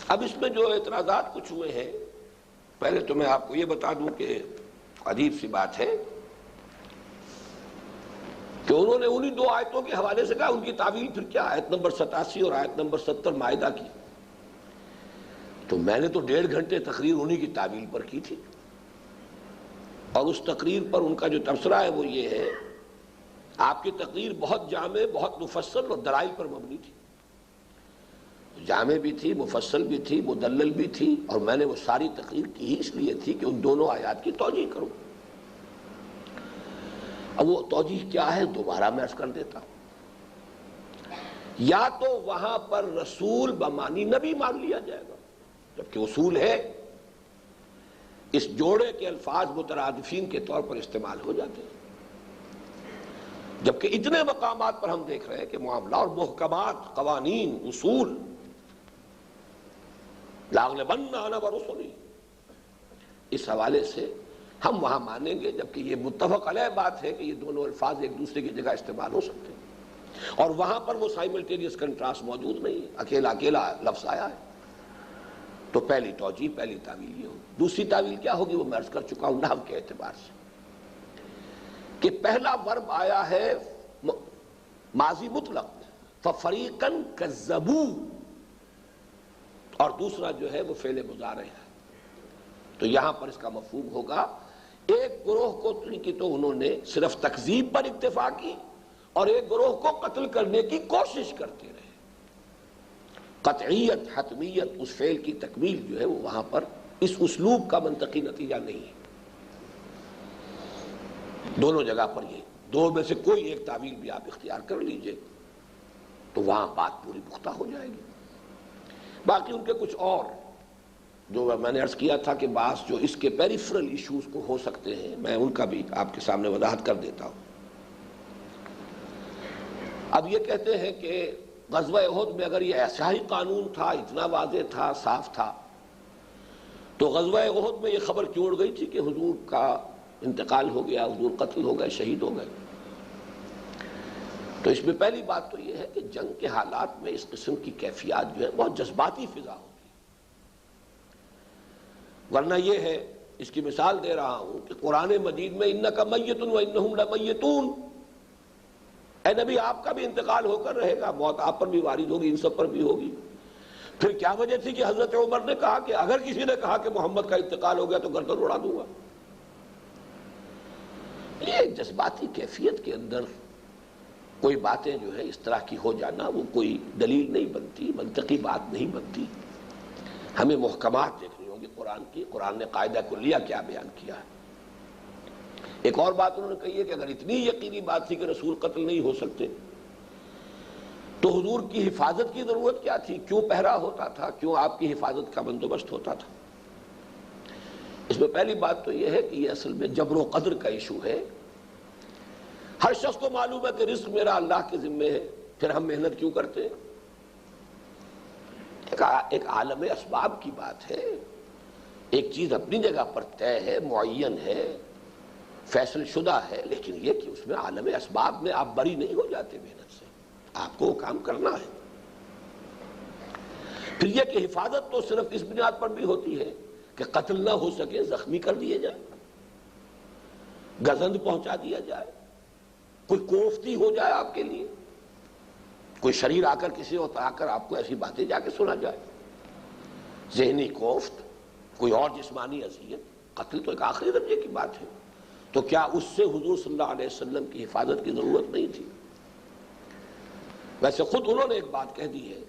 اب اس میں جو اعتراضات کچھ ہوئے ہیں، پہلے تو میں آپ کو یہ بتا دوں کہ عجیب سی بات ہے کہ انہوں نے انہی 2 آیتوں کے حوالے سے کہا ان کی تعویل پھر کیا، آیت نمبر 87 اور آیت نمبر 70 مائدہ کی. تو میں نے تو 1.5 گھنٹے تقریر انہی کی تعویل پر کی تھی، اور اس تقریر پر ان کا جو تبصرہ ہے وہ یہ ہے، آپ کی تقریر بہت جامع، بہت مفصل اور دلائل پر مبنی تھی، جامع بھی تھی، مفصل بھی تھی، مدلل بھی تھی، اور میں نے وہ ساری تقریر کی ہی اس لیے تھی کہ ان دونوں آیات کی توجیہ کروں۔ اب وہ توجیہ کیا ہے دوبارہ میں عرض کر دیتا ہوں۔ یا تو وہاں پر رسول بمانی نبی مان لیا جائے گا، جبکہ اصول ہے اس جوڑے کے الفاظ مترادفین کے طور پر استعمال ہو جاتے ہیں، جبکہ اتنے مقامات پر ہم دیکھ رہے ہیں کہ معاملہ اور محکمات، قوانین، اصول، لاغلبن انا ورسلی، اس حوالے سے ہم وہاں مانیں گے، جبکہ یہ متفق علیہ بات ہے کہ یہ دونوں الفاظ ایک دوسرے کی جگہ استعمال ہو سکتے ہیں، اور وہاں پر وہ سائملٹینیس کنٹراسٹ موجود نہیں ہے، اکیلا اکیلا لفظ آیا ہے۔ تو پہلی توجیہ، پہلی تعویل یہ ہوگی۔ دوسری تعویل کیا ہوگی وہ میں عرض کر چکا ہوں نحو کے اعتبار سے، کہ پہلا ورب آیا ہے ماضی مطلق فَفَرِيقًا كَذَّبُوا، اور دوسرا جو ہے وہ فعل مضارع ہے، تو یہاں پر اس کا مفہوم ہوگا ایک گروہ کو کی تو انہوں نے صرف تکذیب پر اکتفا کی، اور ایک گروہ کو قتل کرنے کی کوشش کرتے رہے۔ قطعیت، حتمیت اس فعل کی تکمیل جو ہے وہ وہاں پر اس اسلوب کا منطقی نتیجہ نہیں ہے۔ دونوں جگہ پر یہ دو میں سے کوئی ایک تعویل بھی آپ اختیار کر لیجئے تو وہاں بات پوری پختہ ہو جائے گی۔ باقی ان کے کچھ اور جو میں نے عرض کیا تھا کہ بعض جو اس کے پیریفرل ایشوز کو ہو سکتے ہیں، میں ان کا بھی آپ کے سامنے وضاحت کر دیتا ہوں۔ اب یہ کہتے ہیں کہ غزوہ احد میں اگر یہ ایسا ہی قانون تھا، اتنا واضح تھا، صاف تھا، تو غزوہ احد میں یہ خبر کیوں اڑ گئی تھی کہ حضور کا انتقال ہو گیا، حضور قتل ہو گئے، شہید ہو گئے؟ تو اس میں پہلی بات تو یہ ہے کہ جنگ کے حالات میں اس قسم کی کیفیات جو ہے بہت جذباتی فضا ہوتی ہے، ورنہ یہ ہے، اس کی مثال دے رہا ہوں کہ قرآن مجید میں اِنَّكَ مَيِّتٌ وَإِنَّهُمْ لَمَيِّتُونَ، اے نبی آپ کا بھی انتقال ہو کر رہے گا، موت آپ پر بھی وارد ہوگی، ان سب پر بھی ہوگی۔ پھر کیا وجہ تھی کہ حضرت عمر نے کہا کہ اگر کسی نے کہا کہ محمد کا انتقال ہو گیا تو گردن اڑا دوں گا؟ یہ ایک جذباتی کیفیت کے اندر کوئی باتیں جو ہے اس طرح کی ہو جانا وہ کوئی دلیل نہیں بنتی، منطقی بات نہیں بنتی۔ ہمیں محکمات دیکھنی ہوں گی قرآن کی، قرآن نے قاعدہ کلیہ کیا بیان کیا ہے۔ ایک اور بات انہوں نے کہی ہے کہ اگر اتنی یقینی بات تھی کہ رسول قتل نہیں ہو سکتے تو حضور کی حفاظت کی ضرورت کیا تھی؟ کیوں پہرا ہوتا تھا؟ کیوں آپ کی حفاظت کا بندوبست ہوتا تھا؟ اس میں پہلی بات تو یہ ہے کہ یہ اصل میں جبر و قدر کا ایشو ہے۔ ہر شخص کو معلوم ہے کہ رزق میرا اللہ کے ذمے ہے، پھر ہم محنت کیوں کرتے ہیں؟ ایک عالم اسباب کی بات ہے، ایک چیز اپنی جگہ پر طے ہے، معین ہے، فیصل شدہ ہے، لیکن یہ کہ اس میں عالم اسباب میں آپ بری نہیں ہو جاتے محنت سے، آپ کو وہ کام کرنا ہے۔ پھر یہ کہ حفاظت تو صرف اس بنیاد پر بھی ہوتی ہے کہ قتل نہ ہو سکے، زخمی کر دیے جائے، گزند پہنچا دیا جائے، کوئی کوفتی ہو جائے آپ کے لیے، کوئی شریر آ کر کسی وقت آ کر آپ کو ایسی باتیں جا کے سنا جائے، ذہنی کوفت، کوئی اور جسمانی اذیت، قتل تو ایک آخری درجے کی بات ہے۔ تو کیا اس سے حضور صلی اللہ علیہ وسلم کی حفاظت کی ضرورت نہیں تھی؟ ویسے خود انہوں نے ایک بات کہہ دی ہے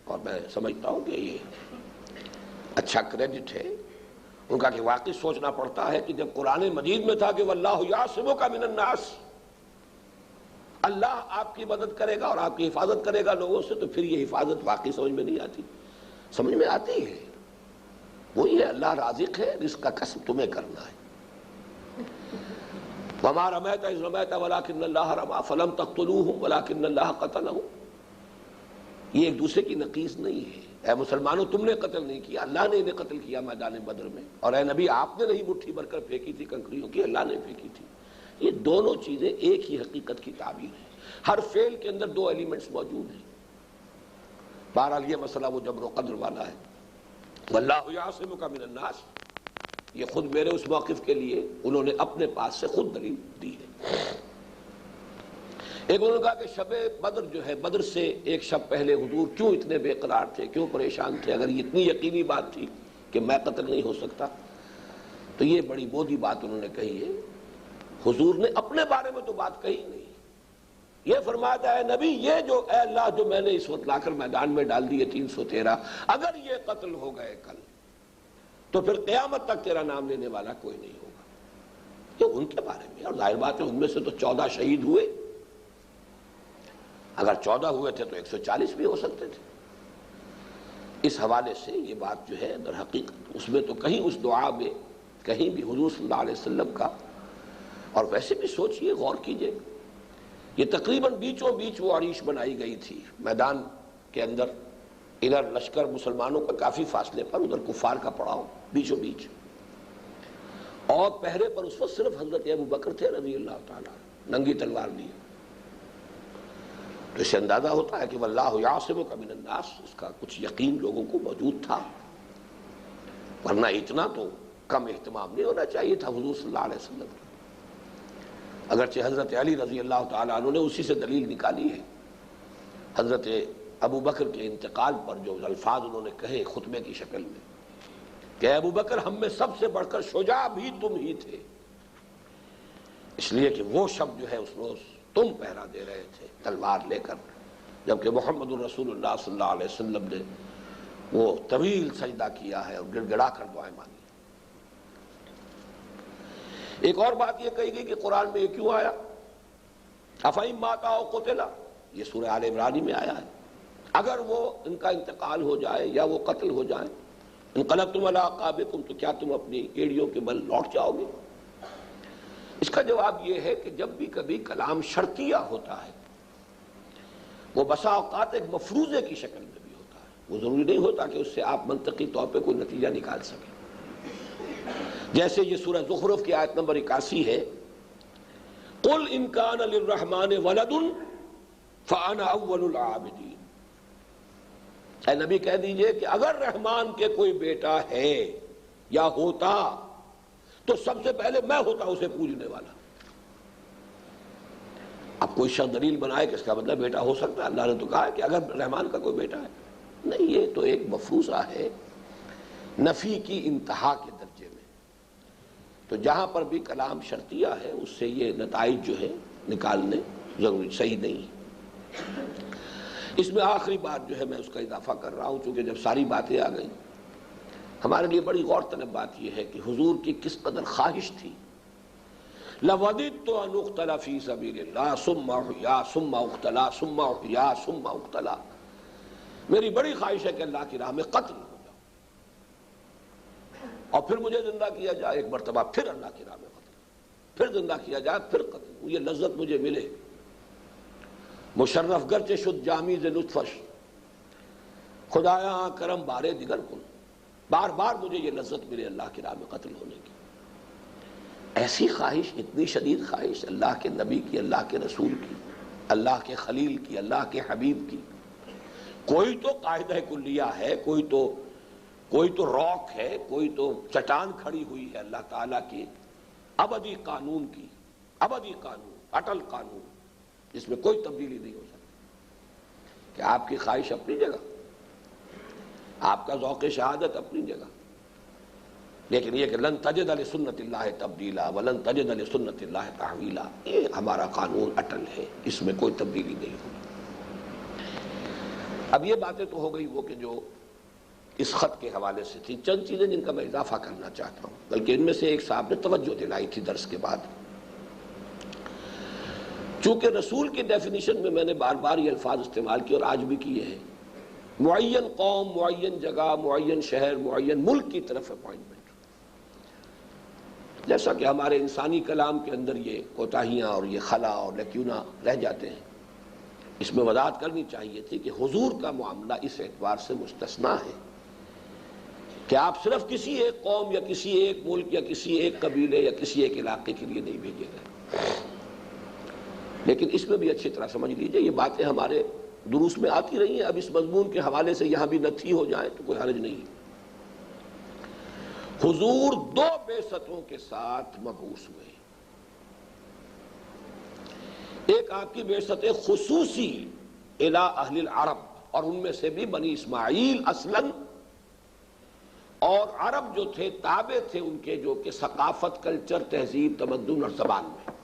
اور میں سمجھتا ہوں کہ یہ اچھا کریڈٹ ہے ان کا کہ واقعی سوچنا پڑتا ہے کہ جب قرآن مجید میں تھا کہ وَاللَّهُ يَعْصِمُكَ مِنَ النَّاسِ، اللہ آپ کی مدد کرے گا اور آپ کی حفاظت کرے گا لوگوں سے، تو پھر یہ حفاظت واقعی سمجھ میں نہیں آتی؟ سمجھ میں آتی ہے، وہی ہے اللہ رازق ہے، رزق کا کسب تمہیں کرنا ہے۔ وَمَا رَمَيْتَ إِذْ رَمَيْتَ وَلَكِنَّ اللَّهَ رَمَىٰ فَلَمْ تَقْتُلُوهُمْ وَلَكِنَّ اللَّهَ قَتَلَهُمْ، یہ ایک دوسرے کی نقیض نہیں ہے۔ اے مسلمانوں تم نے قتل نہیں کیا، اللہ نے انہیں قتل کیا میدان بدر میں، اور اے نبی آپ نے نہیں مٹھی بھر کر پھینکی تھی کنکریوں کی، اللہ نے پھینکی تھی۔ یہ دونوں چیزیں ایک ہی حقیقت کی تعبیر ہے، ہر فعل کے اندر دو ایلیمنٹس موجود ہیں۔ بہرحال یہ مسئلہ وہ جبر و قدر والا ہے۔ وَاللَّهُ يَعْصِمُكَ مِنَ النَّاسِ، یہ خود میرے اس موقف کے لیے انہوں نے اپنے پاس سے خود دلیل دی ہے۔ ایک انہوں نے کہا کہ شب بدر جو ہے، بدر سے ایک شب پہلے حضور کیوں اتنے بے قرار تھے، کیوں پریشان تھے، اگر یہ اتنی یقینی بات تھی کہ میں قتل نہیں ہو سکتا؟ تو یہ بڑی بودھی بات انہوں نے کہی ہے۔ حضور نے اپنے بارے میں تو بات کہی نہیں، یہ فرماتا ہے نبی یہ جو اے اللہ جو میں نے اس وقت لا کر میدان میں ڈال دیے 313، اگر یہ قتل ہو گئے کل تو پھر قیامت تک تیرا نام لینے والا کوئی نہیں ہوگا۔ یہ ان کے بارے میں، اور ظاہر بات ہے ان میں سے تو 14 شہید ہوئے، اگر 14 ہوئے تھے تو 140 بھی ہو سکتے تھے۔ اس حوالے سے یہ بات جو ہے در حقیقت اس میں تو کہیں اس دعا میں کہیں بھی حضور صلی اللہ علیہ وسلم کا، اور ویسے بھی سوچئے غور کیجئے، یہ تقریباً بیچوں بیچ وہ عریش بنائی گئی تھی میدان کے اندر، ادھر لشکر مسلمانوں کا کافی فاصلے پر، ادھر کفار کا پڑاؤ بیچوں بیچ، اور پہرے پر اس وقت صرف حضرت ابو بکر تھے رضی اللہ تعالیٰ، ننگی تلوار لیے۔ تو اس سے اندازہ ہوتا ہے کہ واللہ یعصمک من الناس، اس کا کچھ یقین لوگوں کو موجود تھا، ورنہ اتنا تو کم اہتمام نہیں ہونا چاہیے تھا حضور صلی اللہ علیہ وسلم کا۔ اگرچہ حضرت علی رضی اللہ تعالیٰ عنہ نے اسی سے دلیل نکالی ہے، حضرت ابو بکر کے انتقال پر جو الفاظ انہوں نے کہے خطبے کی شکل میں کہ ابو بکر ہم میں سب سے بڑھ کر شجاع بھی تم ہی تھے، اس لیے کہ وہ شب جو ہے اس روز تم پہرا دے رہے تھے تلوار لے کر، جبکہ محمد الرسول اللہ صلی اللہ علیہ وسلم نے وہ طویل سجدہ کیا ہے اور گڑ گڑا کر دعائیں مانگی۔ ایک اور بات یہ کہی گئی کہ قرآن میں یہ کیوں آیا افَإِن مَاتَ أَوْ قُتِلَ، یہ سورہ آل عمران میں آیا ہے، اگر وہ ان کا انتقال ہو جائے یا وہ قتل ہو جائیں، انقلبتم علی اعقابکم، تو کیا تم اپنی ایڑیوں کے بل لوٹ جاؤ گے؟ اس کا جواب یہ ہے کہ جب بھی کبھی کلام شرطیہ ہوتا ہے وہ بسا اوقات ایک مفروضے کی شکل میں بھی ہوتا ہے، وہ ضروری نہیں ہوتا کہ اس سے آپ منطقی طور پہ کوئی نتیجہ نکال سکیں۔ جیسے یہ سورہ زخرف کی آیت نمبر 81 ہے، قُلْ إِن كَانَ لِلرَّحْمَنِ وَلَدٌ فَأَنَا أَوَّلُ الْعَابِدِينَ، اے نبی کہہ دیجئے کہ اگر رحمان کے کوئی بیٹا ہے یا ہوتا تو سب سے پہلے میں ہوتا اسے پوجنے والا۔ اب کوئی شخص دلیل بنائے کہ اس کا مطلب بیٹا ہو سکتا ہے، اللہ نے تو کہا ہے کہ اگر رحمان کا کوئی بیٹا ہے، نہیں، یہ تو ایک مفروضہ ہے نفی کی انتہا کے درجے میں۔ تو جہاں پر بھی کلام شرطیہ ہے اس سے یہ نتائج جو ہے نکالنے ضروری صحیح نہیں۔ اس میں آخری بات جو ہے میں اس کا اضافہ کر رہا ہوں، چونکہ جب ساری باتیں آ گئیں، ہمارے لیے بڑی غور طلب بات یہ ہے کہ حضور کی کس قدر خواہش تھی، لَوَدِدْتُ أَنْ أُقْتَلَ فِي سَبِيلِ اللَّهِ ثُمَّ أُحْيَا ثُمَّ أُقْتَلَ ثُمَّ أُحْيَا ثُمَّ أُقْتَلَ، میری بڑی خواہش ہے کہ اللہ کی راہ میں قتل ہو جاؤ اور پھر مجھے زندہ کیا جائے ایک مرتبہ، پھر اللہ کی راہ میں قتل، پھر زندہ کیا جائے، پھر قتل، یہ لذت مجھے ملے۔ مشرف گرچہ شد جامی ز لطفش، خدایا کرم بارے دیگر کن، بار بار مجھے یہ لذت ملے اللہ کی راہ میں قتل ہونے کی۔ ایسی خواہش، اتنی شدید خواہش اللہ کے نبی کی، اللہ کے رسول کی، اللہ کے خلیل کی، اللہ کے حبیب کی۔ کوئی تو قاعدہ کلیہ ہے، کوئی تو روک ہے، کوئی تو چٹان کھڑی ہوئی ہے اللہ تعالیٰ کی ابدی قانون کی، ابدی قانون، اٹل قانون، جس میں کوئی تبدیلی نہیں ہو سکتی۔ کہ آپ کی خواہش اپنی جگہ، آپ کا ذوق شہادت اپنی جگہ، لیکن یہ کہ لن تجد لسنت اللہ تبدیلا ولن تجد لسنت اللہ تحویلا، یہ ہمارا قانون اٹل ہے، اس میں کوئی تبدیلی نہیں ہوگی۔ اب یہ باتیں تو ہو گئی وہ کہ جو اس خط کے حوالے سے تھی، چند چیزیں جن کا میں اضافہ کرنا چاہتا ہوں، بلکہ ان میں سے ایک صاحب نے توجہ دلائی تھی درس کے بعد۔ چونکہ رسول کی ڈیفینیشن میں نے بار بار یہ الفاظ استعمال کیے اور آج بھی کیے ہیں، معین قوم، معین جگہ، معین شہر، معین ملک کی طرف اپوائنٹمنٹ، جیسا کہ ہمارے انسانی کلام کے اندر یہ کوتاہیاں اور یہ خلا اور لیکیونا رہ جاتے ہیں۔ اس میں وضاحت کرنی چاہیے تھی کہ حضور کا معاملہ اس اعتبار سے مستثنیٰ ہے کہ آپ صرف کسی ایک قوم یا کسی ایک ملک یا کسی ایک قبیلے یا کسی ایک علاقے کے لیے نہیں بھیجے گئے۔ لیکن اس میں بھی اچھی طرح سمجھ لیجئے، یہ باتیں ہمارے دروس میں آتی رہی ہیں، اب اس مضمون کے حوالے سے یہاں بھی نتھی ہو جائیں تو کوئی حرج نہیں۔ حضور 2 بعثتوں کے ساتھ مبعوث ہوئے، ایک آپ کی بعثت خصوصی الی اہل العرب، اور ان میں سے بھی بنی اسماعیل اصلاً، اور عرب جو تھے تابع تھے ان کے، جو کہ ثقافت، کلچر، تہذیب، تمدن اور زبان میں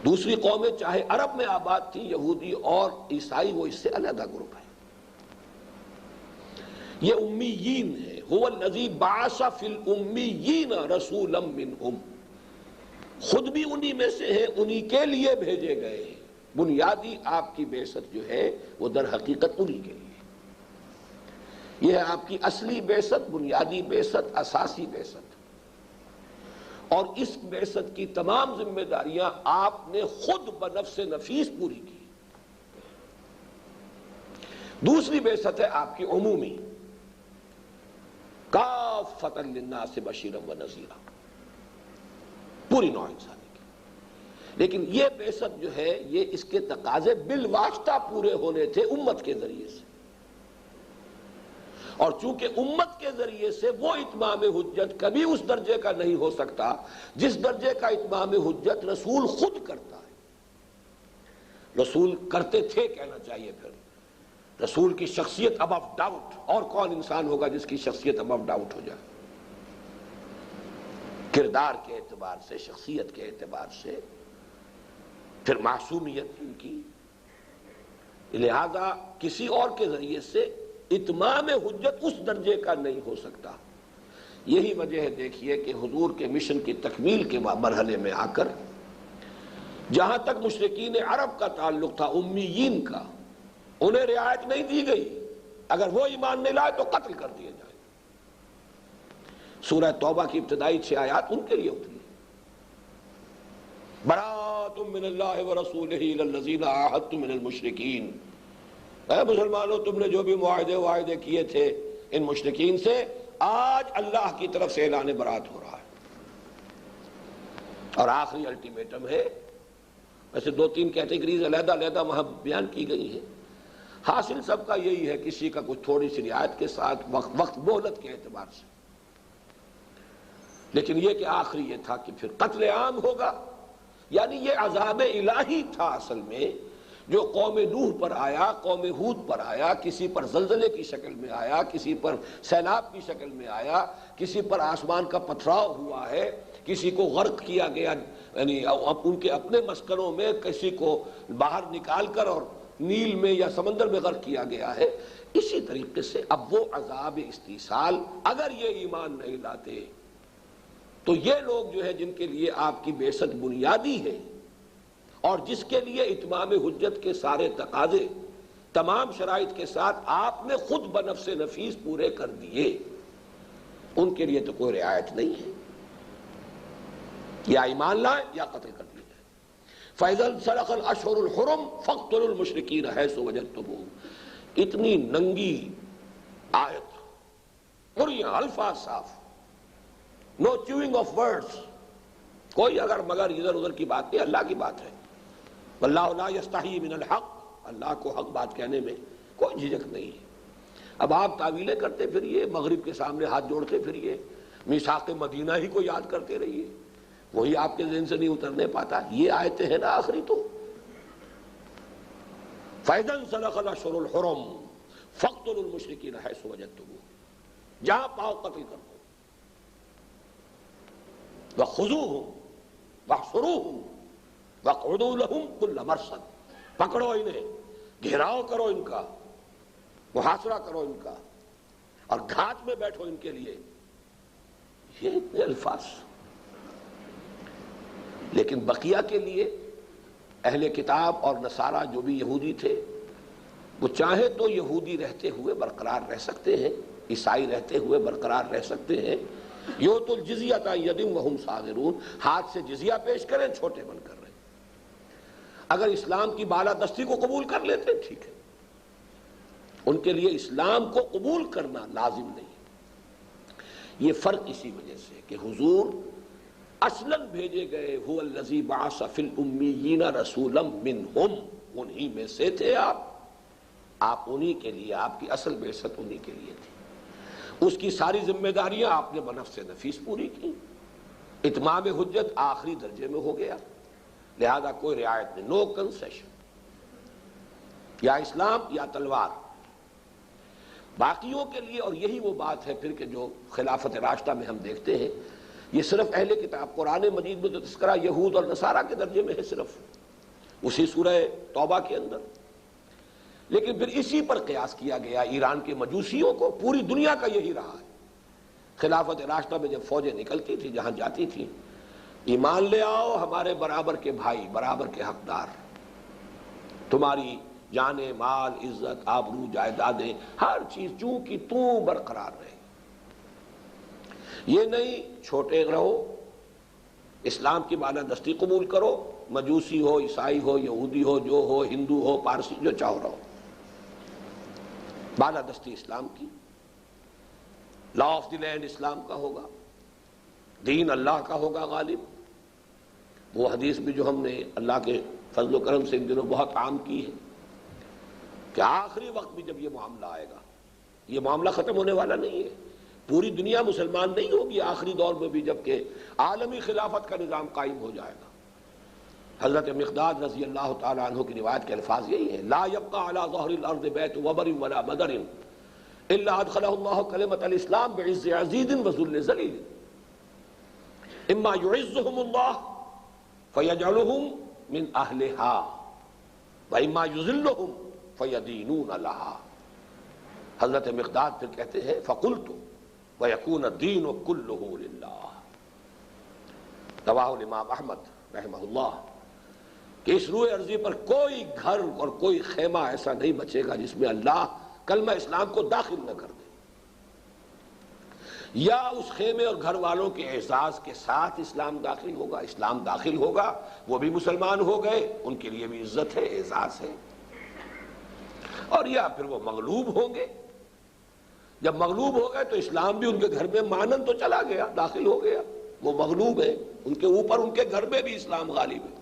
دوسری قومیں چاہے عرب میں آباد تھی، یہودی اور عیسائی، وہ اس سے علیحدہ گروپ ہے۔ یہ امیین ہے، هو الذی بعث فی الامیین رسولا منہم، خود بھی انہی میں سے ہیں، انہی کے لیے بھیجے گئے۔ بنیادی آپ کی بعثت جو ہے وہ در حقیقت انہی کے لیے، یہ ہے آپ کی اصلی بعثت، بنیادی بعثت، اساسی بعثت، اور اس بعثت کی تمام ذمہ داریاں آپ نے خود بنفس نفیس پوری کی۔ دوسری بعثت ہے آپ کی عمومی، کافۃ للناس بشیرا ونذیرا، پوری نوع انسانی کی۔ لیکن یہ بعثت جو ہے یہ اس کے تقاضے بالواسطہ پورے ہونے تھے امت کے ذریعے سے، اور چونکہ امت کے ذریعے سے وہ اتمام حجت کبھی اس درجے کا نہیں ہو سکتا جس درجے کا اتمام حجت رسول خود کرتا ہے، رسول کرتے تھے کہنا چاہیے۔ پھر رسول کی شخصیت ابو ڈاؤٹ، اور کون انسان ہوگا جس کی شخصیت ابو ڈاؤٹ ہو جائے، کردار کے اعتبار سے، شخصیت کے اعتبار سے، پھر معصومیت ان کی، لہذا کسی اور کے ذریعے سے اتمام حجت اس درجے کا نہیں ہو سکتا۔ یہی وجہ ہے دیکھیے کہ حضور کے مشن کی تکمیل کے مرحلے میں آ کر جہاں تک مشرکین عرب کا تعلق تھا، امیین کا، انہیں رعایت نہیں دی گئی، اگر وہ ایمان نہیں لائے تو قتل کر دیے جائے۔ سورہ توبہ کی ابتدائی 6 آیات ان کے لیے اتری، براءۃ من اللہ ورسولہ الی الذین عاہدتم من المشرکین، اے مسلمانوں تم نے جو بھی معاہدے کیے تھے ان مشرکین سے، آج اللہ کی طرف سے اعلان برات ہو رہا ہے۔ اور آخری الٹیمیٹم ہے، ویسے 2-3 کیٹیگریز علیحدہ علیحدہ وہاں بیان کی گئی ہیں، حاصل سب کا یہی ہے، کسی کا کچھ تھوڑی سی رعایت کے ساتھ، وقت مہلت کے اعتبار سے، لیکن یہ کہ آخری یہ تھا کہ پھر قتل عام ہوگا، یعنی یہ عذاب الہی تھا اصل میں، جو قوم نوح پر آیا، قوم ہود پر آیا، کسی پر زلزلے کی شکل میں آیا، کسی پر سیلاب کی شکل میں آیا، کسی پر آسمان کا پتھراؤ ہوا ہے، کسی کو غرق کیا گیا، یعنی ان کے اپنے مسکنوں میں کسی کو باہر نکال کر اور نیل میں یا سمندر میں غرق کیا گیا ہے۔ اسی طریقے سے اب وہ عذاب استیصال، اگر یہ ایمان نہیں لاتے تو یہ لوگ جو ہے جن کے لیے آپ کی بعثت بنیادی ہے اور جس کے لیے اتمام حجت کے سارے تقاضے تمام شرائط کے ساتھ آپ نے خود بنفس نفیس پورے کر دیے، ان کے لیے تو کوئی رعایت نہیں ہے، یا ایمان لائیں یا قتل کر دیے جائیں۔ فَإِذَا انْسَلَخَ الْأَشْهُرُ الْحُرُمُ فَاقْتُلُوا الْمُشْرِكِينَ حَيْثُ وَجَدتُّمُوهُمْ، اتنی ننگی آیت، قریہ الفاظ صاف، نو چیونگ آف ورڈز، کوئی اگر مگر ادھر ادھر کی بات نہیں، اللہ کی بات ہے۔ واللہ لا یستحیی من الحق، اللہ کو حق بات کہنے میں کوئی جھجک نہیں ہے۔ اب آپ تعویلیں کرتے پھریے، مغرب کے سامنے ہاتھ جوڑتے پھریے، میثاق مدینہ ہی کو یاد کرتے رہیے، وہی آپ کے ذہن سے نہیں اترنے پاتا۔ یہ آیتیں ہیں نا آخری تو، فَإِذَا انْسَلَخَ الْأَشْهُرُ الْحُرُمُ فَاقْتُلُوا الْمُشْرِكِينَ حَيْثُ وَجَدتُّمُوهُمْ، جہاں پاؤ قتل کر دو، وَخُذُوهُمْ وَاحْصُرُوهُمْ وَاقْعُدُوا لَهُمْ كُلَّ مَرْصَدٍ، پکڑو انہیں، گھیراؤ کرو ان کا، محاصرہ کرو ان کا، اور گھات میں بیٹھو ان کے لیے۔ یہ اتنے الفاظ، لیکن بقیہ کے لیے اہل کتاب اور نصارہ جو بھی یہودی تھے، وہ چاہے تو یہودی رہتے ہوئے برقرار رہ سکتے ہیں، عیسائی رہتے ہوئے برقرار رہ سکتے ہیں، یؤتوا الجزیۃ عن ید وہم صاغرون، ہاتھ سے جزیہ پیش کریں چھوٹے بن کر رہے، اگر اسلام کی بالادستی کو قبول کر لیتے ٹھیک ہے، ان کے لیے اسلام کو قبول کرنا لازم نہیں۔ یہ فرق اسی وجہ سے کہ حضور اصلاً بھیجے گئے، هو الذی بعث فی الامیین رسولا منہم، انہی میں سے تھے آپ انہی کے لیے، آپ کی اصل بعثت انہی کے لیے تھی، اس کی ساری ذمہ داریاں آپ نے بنفس نفیس پوری کی، اتمام حجت آخری درجے میں ہو گیا۔ لہذا کوئی رعایت نہیں، نو کنسیشن، یا اسلام یا تلوار باقیوں کے لیے۔ اور یہی وہ بات ہے پھر کہ جو خلافت راشدہ میں ہم دیکھتے ہیں، یہ صرف اہل کتاب، قرآن مجید میں تو تذکرہ یہود اور نصارہ کے درجے میں ہے صرف اسی سورہ توبہ کے اندر، لیکن پھر اسی پر قیاس کیا گیا ایران کے مجوسیوں کو۔ پوری دنیا کا یہی رہا ہے۔ خلافت راشدہ میں جب فوجیں نکلتی تھی جہاں جاتی تھی، ایمان لے آؤ ہمارے برابر کے بھائی، برابر کے حقدار، تمہاری جان مال عزت آبرو جائیدادیں ہر چیز چوں کی توں برقرار رہے، یہ نہیں چھوٹے رہو، اسلام کی بالادستی قبول کرو، مجوسی ہو، عیسائی ہو، یہودی ہو، جو ہو، ہندو ہو، پارسی، جو چاہو رہو، بالادستی اسلام کی، لا آف دی لینڈ اسلام کا ہوگا، دین اللہ کا ہوگا غالب۔ وہ حدیث بھی جو ہم نے اللہ کے فضل و کرم سے ان دنوں بہت عام کی ہے کہ آخری وقت بھی جب یہ معاملہ آئے گا، یہ معاملہ ختم ہونے والا نہیں ہے، پوری دنیا مسلمان نہیں ہوگی آخری دور میں بھی، جبکہ عالمی خلافت کا نظام قائم ہو جائے گا۔ حضرت مقداد رضی اللہ تعالی عنہ کی روایت کے الفاظ یہی ہیں، لا يبقى على ظهر الارض بیت وبر ولا مدر الا ادخله الله کلمۃ الاسلام بعز عزیز وذل ذلیل، اما يعزهم الله فيجعلهم من اهلها واما يذلهم فيدينون لها۔ حضرت مقداد پھر کہتے ہیں فقلت ويكون الدين كله لله، رواه الامام احمد رحمہ اللہ، کہ اس روئے ارضی پر کوئی گھر اور کوئی خیمہ ایسا نہیں بچے گا جس میں اللہ کلمہ اسلام کو داخل نہ کر دے، یا اس خیمے اور گھر والوں کے اعزاز کے ساتھ اسلام داخل ہوگا، اسلام داخل ہوگا، وہ بھی مسلمان ہو گئے، ان کے لیے بھی عزت ہے، اعزاز ہے، اور یا پھر وہ مغلوب ہوں گے۔ جب مغلوب ہو گئے تو اسلام بھی ان کے گھر میں مانن تو چلا گیا، داخل ہو گیا، وہ مغلوب ہے، ان کے اوپر ان کے گھر میں بھی اسلام غالب ہے،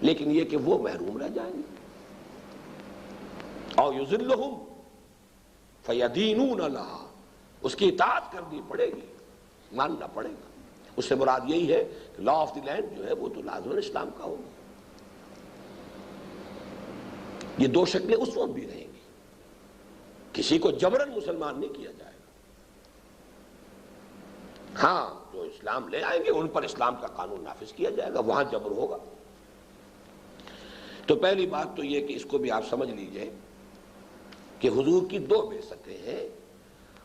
لیکن یہ کہ وہ محروم رہ جائیں گے۔ اور یذلہم فیدینون لہا، اس کی اطاعت کرنی پڑے گی، ماننا پڑے گا۔ اس سے مراد یہی ہے کہ لا آف دی لینڈ جو ہے وہ تو لازماً اسلام کا ہوگا۔ یہ دو شکلیں اس وقت بھی رہیں گی، کسی کو جبراً مسلمان نہیں کیا جائے گا، ہاں جو اسلام لے آئیں گے ان پر اسلام کا قانون نافذ کیا جائے گا، وہاں جبر ہوگا۔ تو پہلی بات تو یہ کہ اس کو بھی آپ سمجھ لیجئے کہ حضور کی دو بعثتیں ہیں،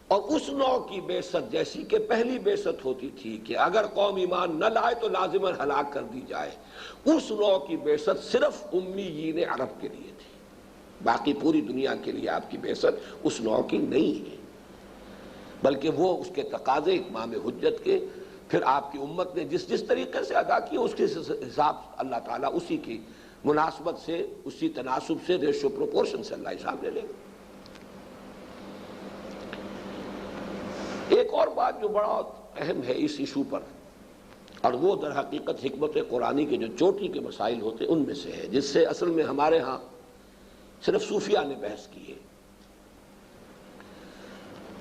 اور اس نوع کی بعثت جیسی کہ پہلی بعثت ہوتی تھی کہ اگر قوم ایمان نہ لائے تو لازماً ہلاک کر دی جائے، اس نوع کی بعثت صرف امیین عرب کے لیے تھی، باقی پوری دنیا کے لیے آپ کی بعثت اس نوع کی نہیں ہے، بلکہ وہ اس کے تقاضے اتمام حجت کے پھر آپ کی امت نے جس جس طریقے سے ادا کی اس کے حساب اللہ تعالیٰ اسی کی مناسبت سے، اسی تناسب سے، ریشو پروپورشن سے اللہ حساب لے لے گا۔ ایک اور بات جو بڑا اہم ہے اس ایشو پر، اور وہ در حقیقت حکمت قرآنی کے جو چوٹی کے مسائل ہوتے ان میں سے ہے، جس سے اصل میں ہمارے ہاں صرف صوفیہ نے بحث کی ہے۔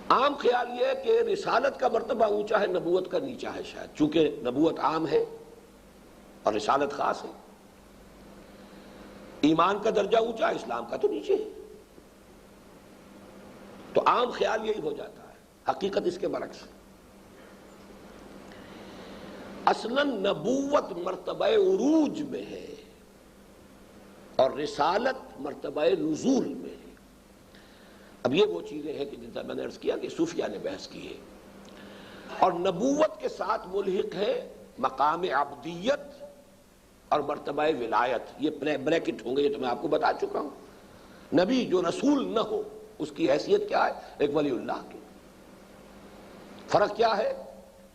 عام خیال یہ ہے کہ رسالت کا مرتبہ اونچا ہے، نبوت کا نیچا ہے شاید، چونکہ نبوت عام ہے اور رسالت خاص ہے۔ ایمان کا درجہ اونچا ہے، اسلام کا تو نیچے ہے، تو عام خیال یہی ہو جاتا ہے، حقیقت اس کے برعکس۔ اصلاً نبوت مرتبہ عروج میں ہے اور رسالت مرتبہ نزول میں ہے۔ اب یہ وہ چیزیں ہیں کہ جن سے میں نے عرض کیا کہ صوفیہ نے بحث کی ہے، اور نبوت کے ساتھ ملحق ہے مقام عبدیت اور مرتبہ ولایت، یہ بریکٹ ہوں گے، یہ تو میں آپ کو بتا چکا ہوں۔ نبی جو رسول نہ ہو اس کی حیثیت کیا ہے؟ ایک ولی اللہ کی۔ فرق کیا ہے؟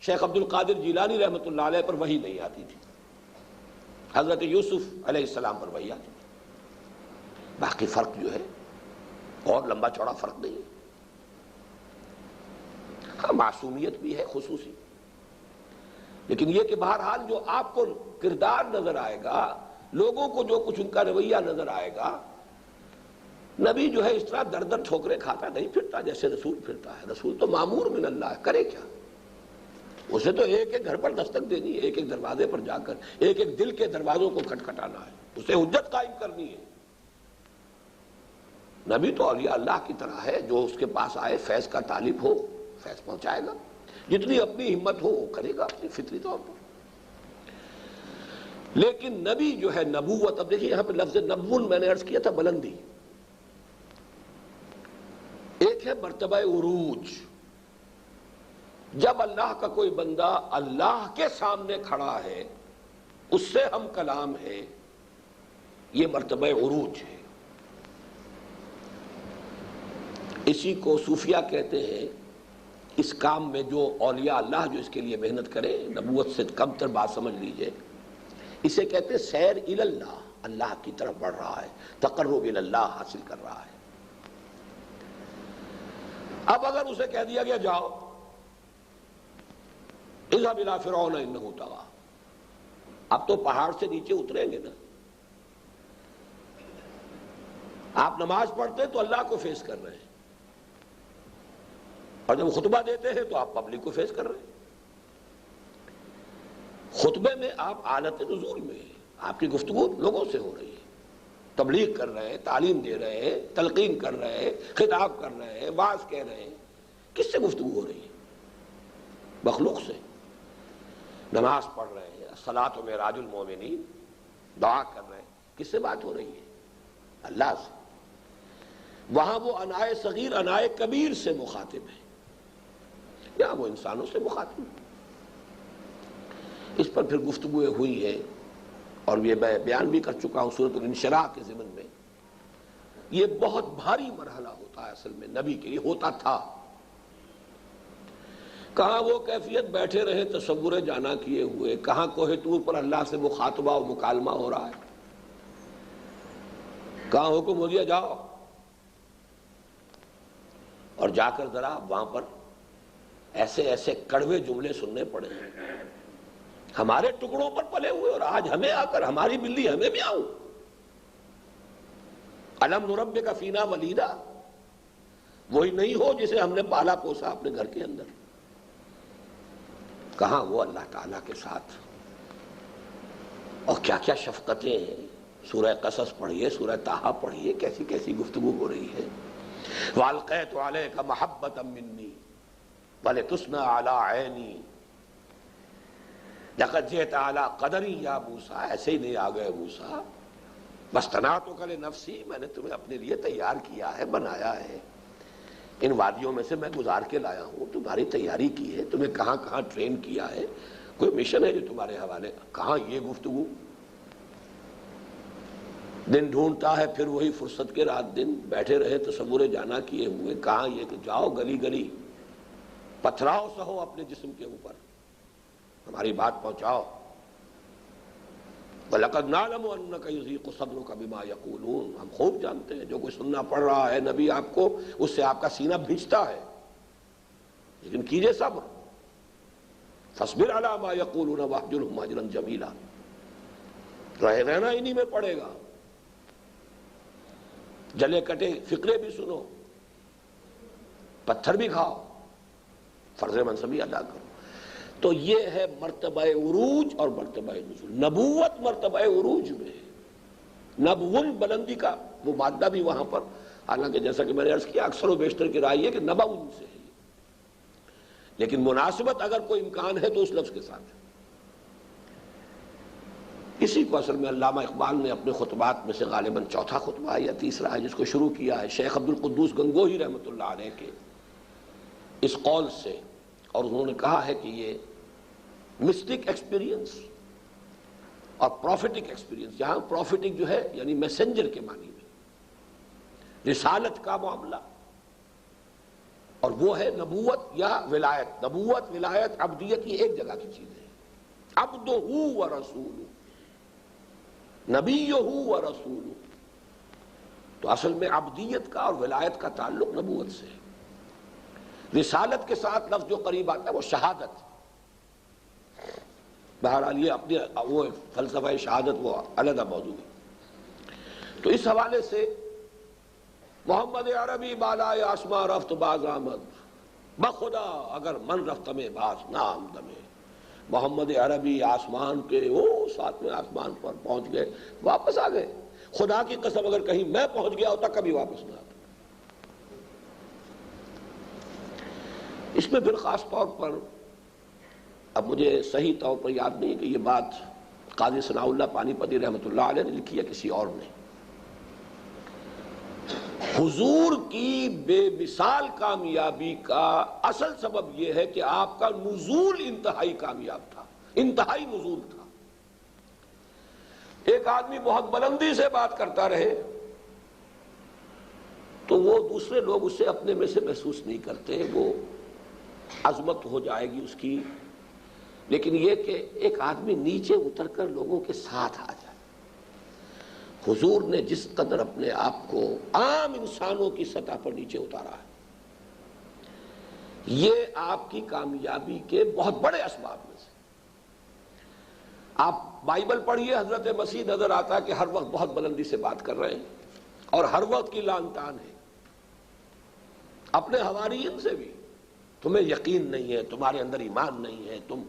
شیخ عبد القادر جیلانی رحمۃ اللہ علیہ پر وحی نہیں آتی تھی، حضرت یوسف علیہ السلام پر وحی آتی تھی، باقی فرق جو ہے اور لمبا چوڑا فرق نہیں ہے۔ ہاں معصومیت بھی ہے خصوصی، لیکن یہ کہ بہرحال جو آپ کو کردار نظر آئے گا، لوگوں کو جو کچھ ان کا رویہ نظر آئے گا، نبی جو ہے اس طرح در در ٹھوکرے کھاتا نہیں پھرتا جیسے رسول پھرتا ہے۔ رسول تو مامور من اللہ ہے، کرے کیا؟ اسے تو ایک ایک گھر پر دستک دینی ہے، ایک ایک دروازے پر جا کر ایک ایک دل کے دروازوں کو کھٹکھٹانا ہے، اسے حجت قائم کرنی ہے۔ نبی تو اولیاء اللہ کی طرح ہے، جو اس کے پاس آئے فیض کا طالب ہو فیض پہنچائے گا، جتنی اپنی ہمت ہو وہ کرے گا اپنی فطری طور پر۔ لیکن نبی جو ہے نبوت، اب دیکھیے یہاں پہ لفظ نبون میں نے عرض کیا تھا بلندی، ایک ہے مرتبہ عروج، جب اللہ کا کوئی بندہ اللہ کے سامنے کھڑا ہے، اس سے ہم کلام ہے، یہ مرتبہ عروج ہے۔ اسی کو صوفیہ کہتے ہیں۔ اس کام میں جو اولیاء اللہ جو اس کے لیے محنت کرے، نبوت سے کم تر بات سمجھ لیجئے، اسے کہتے ہیں سیر الی اللہ، اللہ کی طرف بڑھ رہا ہے، تقرب الی اللہ حاصل کر رہا ہے۔ اب اگر اسے کہہ دیا گیا جاؤ اذهب الی فرعون انہ طغی، اب تو پہاڑ سے نیچے اتریں گے نا، آپ نماز پڑھتے تو اللہ کو فیس کر رہے ہیں، اور جب خطبہ دیتے ہیں تو آپ پبلک کو فیس کر رہے ہیں۔ خطبے میں آپ حالت نزول میں ہیں، آپ کی گفتگو لوگوں سے ہو رہی ہے، تبلیغ کر رہے ہیں، تعلیم دے رہے ہیں، تلقین کر رہے ہیں، خطاب کر رہے ہیں، واعظ کہہ رہے ہیں، کس سے گفتگو ہو رہی ہے؟ مخلوق سے۔ نماز پڑھ رہے ہیں، الصلاۃ معراج المومنین، دعا کر رہے ہیں، کس سے بات ہو رہی ہے؟ اللہ سے۔ وہاں وہ انائے صغیر انائے کبیر سے مخاطب ہے، یا وہ انسانوں سے مخاطب ہے۔ اس پر پھر گفتگو ہوئی ہے، اور یہ میں بیان بھی کر چکا ہوں سورۃ الانشراح کے ضمن میں۔ یہ بہت بھاری مرحلہ ہوتا ہے اصل میں نبی کے لیے، ہوتا تھا۔ کہاں وہ کیفیت بیٹھے رہے تصور جانا کیے ہوئے، کہاں کوہ طور پر اللہ سے مخاطبہ و مکالمہ ہو رہا ہے، کہاں حکم ہو دیا جاؤ، اور جا کر ذرا وہاں پر ایسے ایسے کڑوے جملے سننے پڑے، ہمارے ٹکڑوں پر پلے ہوئے، اور آج ہمیں آ کر ہماری بلی ہمیں بھی آؤ، الم نربک فینا ولیدا، وہی نہیں ہو جسے ہم نے پالا پوسا اپنے گھر کے اندر۔ کہاں وہ اللہ تعالیٰ کے ساتھ، اور کیا کیا شفقتیں ہیں۔ سورہ قصص پڑھیے، سورہ طٰہٰ پڑھیے، کیسی کیسی گفتگو ہو رہی ہے۔ وَأَلْقَيْتُ عَلَيْكَ مَحَبَّةً مِّنِّي وَلِتُصْنَعَ عَلَىٰ عَيْنِي لَقَدْ جِئْتَ عَلَىٰ قَدَرِي يَا موسیٰ، ایسے ہی نہیں آ گئے موسیٰ، وَاصْطَنَعْتُكَ لِنَفْسِي، میں نے تمہیں اپنے لیے تیار کیا ہے، بنایا ہے، ان وادیوں میں سے میں گزار کے لایا ہوں، تمہاری تیاری کی ہے، تمہیں کہاں کہاں ٹرین کیا ہے، کوئی مشن ہے جو تمہارے حوالے، کہاں یہ گفتگو؟ دن ڈھونڈتا ہے پھر وہی فرصت کے رات دن، بیٹھے رہے تصور جانا کیے ہوئے، کہاں یہ کہ جاؤ گلی گلی پتھراؤ سہو اپنے جسم کے اوپر، ہماری بات پہنچاؤ۔ وَلَقَدْ نَعْلَمُ أَنَّكَ يُضِيقُ صَدْرُكَ بِمَا يَقُولُونَ، ہم خوب جانتے ہیں جو کوئی سننا پڑ رہا ہے نبی آپ کو، اس سے آپ کا سینہ بھینچتا ہے، لیکن کیجئے صبر، فَاصْبِرْ عَلَىٰ مَا يَقُولُونَ وَاهْجُرْهُمْ هَجْرًا جَمِيلًا، رہنا انہی میں پڑے گا، جلے کٹے فقرے بھی سنو، پتھر بھی کھاؤ، فرض منصبی ادا کرو۔ تو یہ ہے مرتبہ عروج اور مرتبہ نزول۔ نبوت مرتبہ عروج میں ہے، نبون بلندی کا وہ مادہ بھی وہاں پر، حالانکہ جیسا کہ میں نے عرض کیا اکثر و بیشتر کی رائے ہے کہ نبون سے ہے، لیکن مناسبت اگر کوئی امکان ہے تو اس لفظ کے ساتھ ہے۔ اسی کو اصل میں علامہ اقبال نے اپنے خطبات میں سے غالباً چوتھا خطبہ یا تیسرا ہے جس کو شروع کیا ہے شیخ عبد القدوس گنگوہی رحمۃ اللہ علیہ کے اس قول سے، اور انہوں نے کہا ہے کہ یہ مسٹک ایکسپیرینس اور پروفیٹک ایکسپیرینس، یہاں پروفیٹک جو ہے یعنی میسنجر کے معنی میں، رسالت کا معاملہ، اور وہ ہے نبوت یا ولایت۔ نبوت ولایت عبدیت یہ ایک جگہ کی چیز ہے، عبدہ ورسولہ، نبیہ ورسولہ، تو اصل میں عبدیت کا اور ولایت کا تعلق نبوت سے ہے۔ رسالت کے ساتھ لفظ جو قریب آتا ہے وہ شہادت، بہرحال یہ اپنے وہ فلسفہ شہادت وہ علیحدہ موضوع ہے۔ تو اس حوالے سے محمد عربی بالائے آسماں رفت باز آمد، بخدا اگر من رفتم باز نام دمے، محمد عربی آسمان کے وہ 7ویں آسمان پر پہنچ گئے، واپس آ گئے۔ خدا کی قسم اگر کہیں میں پہنچ گیا ہوتا کبھی واپس نہ آتا۔ اس میں پھر خاص طور پر، اب مجھے صحیح طور پر یاد نہیں کہ یہ بات قاضی ثناء اللہ پانی پتی رحمۃ اللہ علیہ نے لکھی ہے کسی اور نے، حضور کی بے مثال کامیابی کا اصل سبب یہ ہے کہ آپ کا نزول انتہائی کامیاب تھا، انتہائی نزول تھا۔ ایک آدمی بہت بلندی سے بات کرتا رہے تو وہ دوسرے لوگ اسے اپنے میں سے محسوس نہیں کرتے، وہ عظمت ہو جائے گی اس کی، لیکن یہ کہ ایک آدمی نیچے اتر کر لوگوں کے ساتھ آ جائے۔ حضور نے جس قدر اپنے آپ کو عام انسانوں کی سطح پر نیچے اتارا ہے، یہ آپ کی کامیابی کے بہت بڑے اسباب میں سے۔ آپ بائبل پڑھیے، حضرت مسیح نظر آتا ہے کہ ہر وقت بہت بلندی سے بات کر رہے ہیں اور ہر وقت کی لان تان ہے، اپنے حواریین سے بھی، تمہیں یقین نہیں ہے، تمہارے اندر ایمان نہیں ہے، تم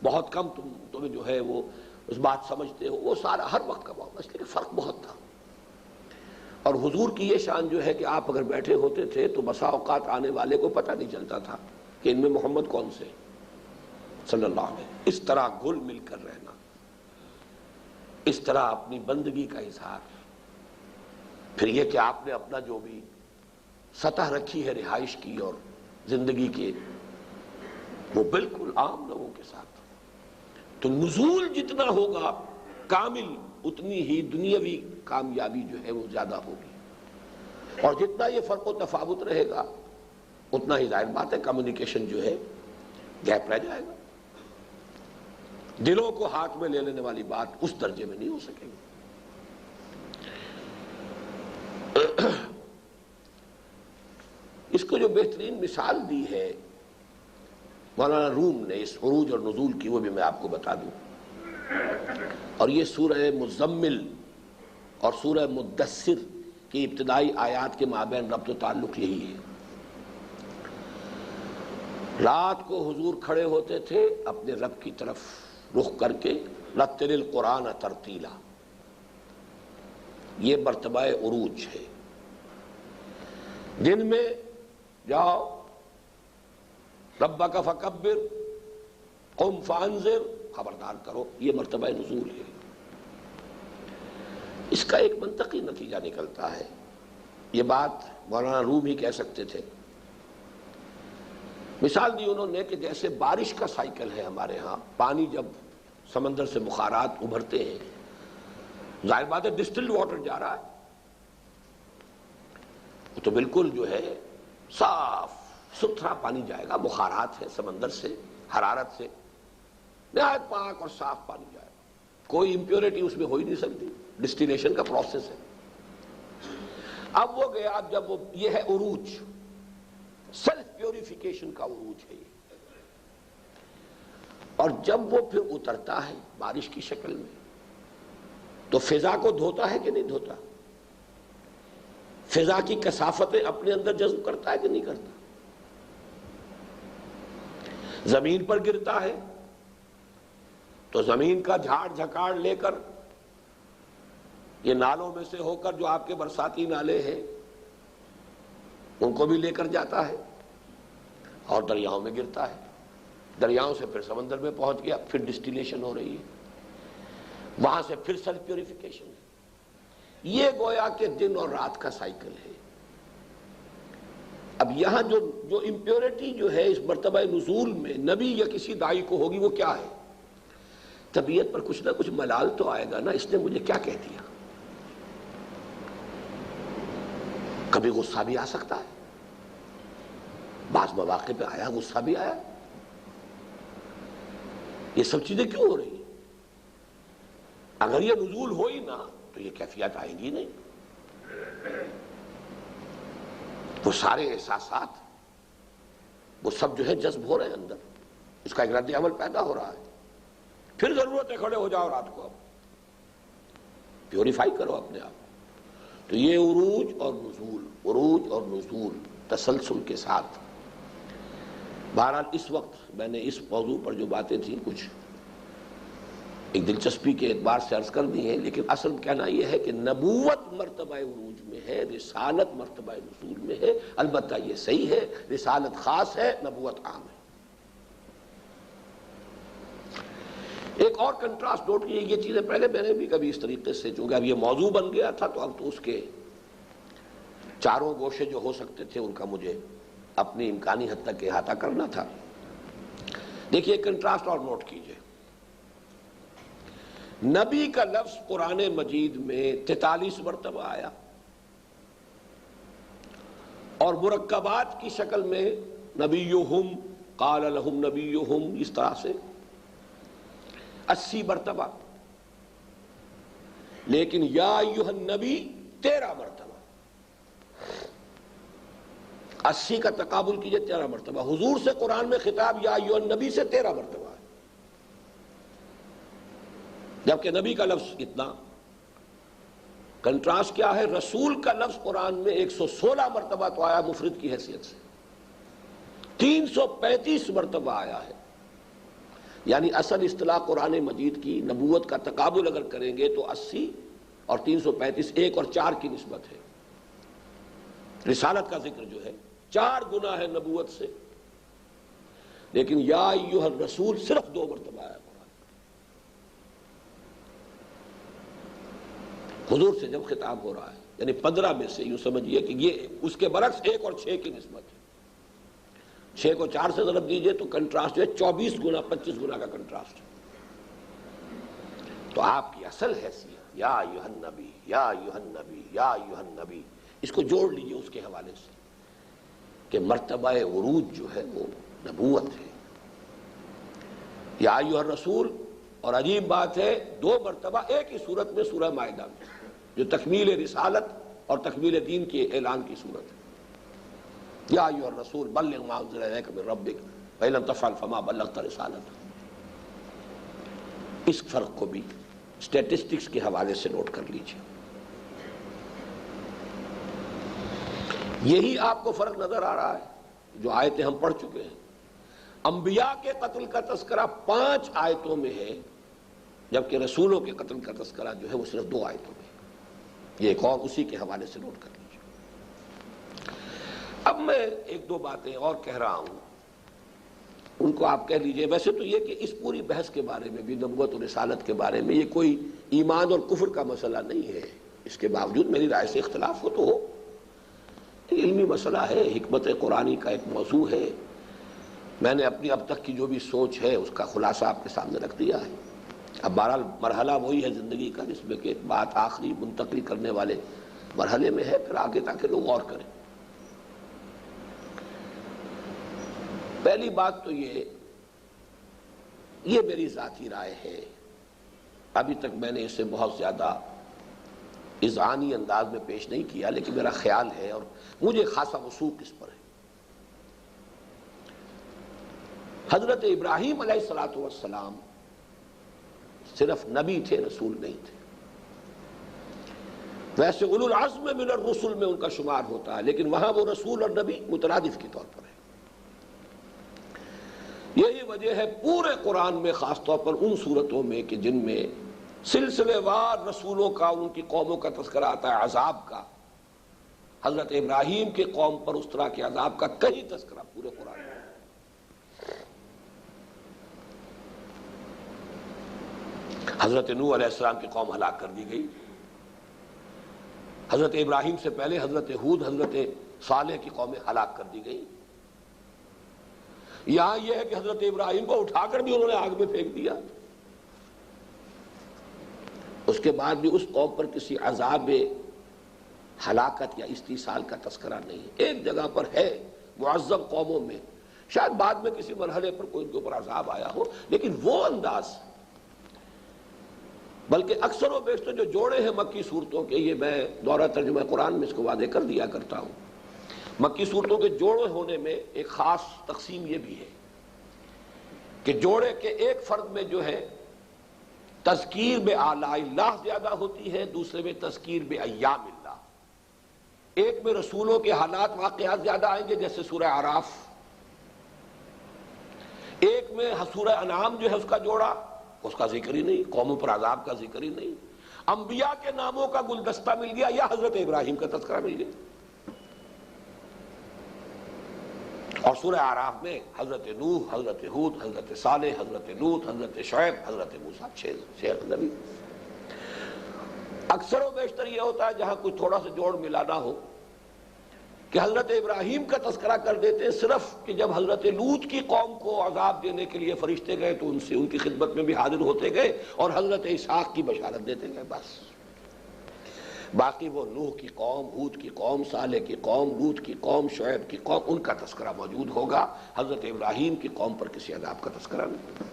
بہت کم تمہیں جو ہے وہ اس بات سمجھتے ہو، وہ سارا ہر وقت کا معاملہ، اس لیے فرق بہت تھا۔ اور حضور کی یہ شان جو ہے کہ آپ اگر بیٹھے ہوتے تھے تو بسا اوقات آنے والے کو پتہ نہیں چلتا تھا کہ ان میں محمد کون سے صلی اللہ علیہ وسلم۔ اس طرح گھل مل کر رہنا، اس طرح اپنی بندگی کا اظہار، پھر یہ کہ آپ نے اپنا جو بھی سطح رکھی ہے رہائش کی اور زندگی کے، وہ بالکل عام لوگوں کے ساتھ، تو نزول جتنا ہوگا کامل اتنی ہی دنیاوی کامیابی جو ہے وہ زیادہ ہوگی، اور جتنا یہ فرق و تفاوت رہے گا اتنا ہی ظاہر بات ہے کمیونیکیشن جو ہے گیپ رہ جائے گا، دلوں کو ہاتھ میں لے لینے والی بات اس درجے میں نہیں ہو سکے گی۔ اس کو جو بہترین مثال دی ہے مولانا روم نے اس عروج اور نزول کی، وہ بھی میں آپ کو بتا دوں، اور یہ سورہ مزمل اور سورہ مدثر کی ابتدائی آیات کے مابین ربط و تعلق یہی ہے۔ رات کو حضور کھڑے ہوتے تھے اپنے رب کی طرف رخ کر کے، رتل القرآن ترتیلا، یہ مرتبہ عروج ہے۔ دن میں جاؤ ربک فکبر قم فانذر، خبردار کرو، یہ مرتبہ نزول ہے۔ اس کا ایک منطقی نتیجہ نکلتا ہے، یہ بات مولانا روم ہی کہہ سکتے تھے۔ مثال دی انہوں نے کہ جیسے بارش کا سائیکل ہے ہمارے ہاں، پانی جب سمندر سے بخارات ابھرتے ہیں، ظاہر بات ہے ڈسٹلڈ واٹر جا رہا ہے، تو بالکل جو ہے صاف ستھرا پانی جائے گا، بخارات ہے سمندر سے، حرارت سے، نہایت پاک اور صاف پانی جائے گا، کوئی امپیورٹی اس میں ہو ہی نہیں سکتی، ڈسٹیلیشن کا پروسیس ہے۔ اب وہ گیا، جب وہ، یہ ہے عروج، سیلف پیوریفیکیشن کا عروج ہے یہ، اور جب وہ پھر اترتا ہے بارش کی شکل میں تو فضا کو دھوتا ہے کہ نہیں دھوتا؟ فضا کی کثافتیں اپنے اندر جذب کرتا ہے کہ نہیں کرتا؟ زمین پر گرتا ہے تو زمین کا جھاڑ جھکاڑ لے کر، یہ نالوں میں سے ہو کر جو آپ کے برساتی نالے ہیں ان کو بھی لے کر جاتا ہے اور دریاؤں میں گرتا ہے، دریاؤں سے پھر سمندر میں پہنچ گیا، پھر ڈسٹیلیشن ہو رہی ہے، وہاں سے پھر سیلف پیوریفیکیشن ہے۔ یہ گویا کہ دن اور رات کا سائیکل ہے۔ اب یہاں جو امپیورٹی جو ہے اس مرتبہ نزول میں نبی یا کسی داعی کو ہوگی، وہ کیا ہے؟ طبیعت پر کچھ نہ کچھ ملال تو آئے گا نا، اس نے مجھے کیا کہہ دیا۔ کبھی غصہ بھی آ سکتا ہے، بعض مواقع پہ آیا، غصہ بھی آیا، یہ سب چیزیں کیوں ہو رہی ہیں؟ اگر یہ نزول ہو ہی نہ تو یہ کیفیت آئے گی نہیں، وہ سارے احساسات وہ سب جو ہے جذب ہو رہے ہیں اندر، اس کا ایک رد عمل پیدا ہو رہا ہے، پھر ضرورت ہے کھڑے ہو جاؤ رات کو، اب پیوریفائی کرو اپنے آپ۔ تو یہ عروج اور نزول، عروج اور نزول تسلسل کے ساتھ بہرحال اس وقت میں نے اس موضوع پر جو باتیں تھیں کچھ ایک دلچسپی کے اعتبار سے عرض کر دی ہیں، لیکن اصل کہنا یہ ہے کہ نبوت مرتبہ عروج میں ہے، رسالت مرتبہ نزول میں ہے۔ البتہ یہ صحیح ہے، رسالت خاص ہے، نبوت عام ہے۔ ایک اور کنٹراسٹ نوٹ کیجیے، یہ چیزیں پہلے میں نے بھی کبھی اس طریقے سے، چونکہ اب یہ موضوع بن گیا تھا تو اب تو اس کے چاروں گوشے جو ہو سکتے تھے ان کا مجھے اپنی امکانی حد تک احاطہ کرنا تھا۔ دیکھیے کنٹراسٹ اور نوٹ کیجیے، نبی کا لفظ قرآن مجید میں 43 مرتبہ آیا، اور مرکبات کی شکل میں نبیہم، قال لہم نبیہم، اس طرح سے 80 مرتبہ، لیکن یا ایھا النبی 13 مرتبہ۔ 80 کا تقابل کیجئے 13 مرتبہ، حضور سے قرآن میں خطاب یا ایھا النبی سے 13 مرتبہ ہے، جبکہ نبی کا لفظ اتنا۔ کنٹراسٹ کیا ہے؟ رسول کا لفظ قرآن میں 116 مرتبہ تو آیا مفرد کی حیثیت سے، 335 مرتبہ آیا ہے، یعنی اصل اصطلاح قرآن مجید کی نبوت کا تقابل اگر کریں گے تو 80 اور 335 1 اور 4 کی نسبت ہے۔ رسالت کا ذکر جو ہے 4 گنا ہے نبوت سے، لیکن یا ایھا الرسول صرف 2 مرتبہ آیا قرآن۔ حضور سے جب خطاب ہو رہا ہے، یعنی 15 میں سے یوں سمجھیے کہ یہ اس کے برعکس 1 اور 6 کی نسبت ہے۔ 6 کو 4 سے ضرب دیجئے تو کنٹراسٹ جو ہے 24 گنا 25 گنا کا کنٹراسٹ ہے۔ تو آپ کی اصل حیثیت یا ایھا النبی، یا ایھا النبی، یا ایھا النبی، اس کو جوڑ لیجئے اس کے حوالے سے کہ مرتبہ عروج جو ہے وہ نبوت ہے۔ یا ایھا الرسول، اور عجیب بات ہے 2 مرتبہ ایک ہی صورت میں سورہ مائدہ میں، جو تکمیل رسالت اور تکمیل دین کے اعلان کی صورت ہے۔ یا ایھا الرسول بلغ ما انزل الیک من ربک فإن لم تفعل فما بلغت رسالتہ۔ اس فرق کو بھی اسٹیٹسٹکس کے حوالے سے نوٹ کر لیجیے۔ یہی آپ کو فرق نظر آ رہا ہے جو آیتیں ہم پڑھ چکے ہیں۔ انبیاء کے قتل کا تذکرہ 5 آیتوں میں ہے، جبکہ رسولوں کے قتل کا تذکرہ جو ہے وہ صرف 2 آیتوں میں ہے۔ یہ ایک اور اسی کے حوالے سے نوٹ کر لیجیے۔ اب میں 1-2 باتیں اور کہہ رہا ہوں، ان کو آپ کہہ لیجئے۔ ویسے تو یہ کہ اس پوری بحث کے بارے میں بھی، نبوت و رسالت کے بارے میں، یہ کوئی ایمان اور کفر کا مسئلہ نہیں ہے۔ اس کے باوجود میری رائے سے اختلاف ہو تو ہو، علمی مسئلہ ہے، حکمت قرآنی کا ایک موضوع ہے۔ میں نے اپنی اب تک کی جو بھی سوچ ہے اس کا خلاصہ آپ کے سامنے رکھ دیا ہے۔ اب بہرحال مرحلہ وہی ہے زندگی کا جس میں کہ بات آخری منتقل کرنے والے مرحلے میں ہے، پھر آگے تاکہ لوگ غور کریں۔ پہلی بات تو یہ میری ذاتی رائے ہے، ابھی تک میں نے اسے بہت زیادہ اذعانی انداز میں پیش نہیں کیا، لیکن میرا خیال ہے اور مجھے خاصا وثوق اس پر ہے۔ حضرت ابراہیم علیہ السلام صرف نبی تھے، رسول نہیں تھے۔ ویسے اولو العزم من الرسل میں ان کا شمار ہوتا ہے، لیکن وہاں وہ رسول اور نبی مترادف کے طور پر ہے۔ یہی وجہ ہے پورے قرآن میں، خاص طور پر ان صورتوں میں کہ جن میں سلسلے وار رسولوں کا، ان کی قوموں کا تذکرہ آتا ہے، عذاب کا، حضرت ابراہیم کے قوم پر اس طرح کے عذاب کا کہیں تذکرہ پورے قرآن میں۔ حضرت نوح علیہ السلام کی قوم ہلاک کر دی گئی، حضرت ابراہیم سے پہلے حضرت ہود، حضرت صالح کی قومیں ہلاک کر دی گئی۔ یہاں یہ ہے کہ حضرت ابراہیم کو اٹھا کر بھی انہوں نے آگ میں پھینک دیا، اس کے بعد بھی اس قوم پر کسی عذاب ہلاکت یا استیصال کا تذکرہ نہیں۔ ایک جگہ پر ہے معذب قوموں میں، شاید بعد میں کسی مرحلے پر کوئی ان کے اوپر عذاب آیا ہو، لیکن وہ انداز، بلکہ اکثر و بیشتر جو جوڑے ہیں مکی صورتوں کے، یہ میں دورہ ترجمہ قرآن میں اس کو واضح کر دیا کرتا ہوں، مکی صورتوں کے جوڑے ہونے میں ایک خاص تقسیم یہ بھی ہے کہ جوڑے کے ایک فرد میں جو ہے تذکیر بے آلاء اللہ زیادہ ہوتی ہے، دوسرے میں تذکیر بے ایام اللہ۔ ایک میں رسولوں کے حالات واقعات زیادہ آئیں گے، جیسے سورہ اعراف، ایک میں سورہ انعام جو ہے اس کا جوڑا، اس کا ذکر ہی نہیں، قوموں پر عذاب کا ذکر ہی نہیں، انبیاء کے ناموں کا گلدستہ مل گیا یا حضرت ابراہیم کا تذکرہ مل گیا. اور سورہ اعراف میں حضرت نوح، حضرت ہود، حضرت صالح، حضرت لوط، حضرت شعیب، حضرت موسیٰ، چھ نبی. اکثر و بیشتر یہ ہوتا ہے جہاں کوئی تھوڑا سا جوڑ ملانا ہو کہ حضرت ابراہیم کا تذکرہ کر دیتے صرف کہ جب حضرت لوط کی قوم کو عذاب دینے کے لیے فرشتے گئے تو ان کی خدمت میں بھی حاضر ہوتے گئے اور حضرت اسحاق کی بشارت دیتے گئے، بس. باقی وہ نوح کی قوم، ہود کی قوم، صالح کی قوم، لوط کی قوم، شعیب کی قوم، ان کا تذکرہ موجود ہوگا. حضرت ابراہیم کی قوم پر کسی عذاب کا تذکرہ نہیں.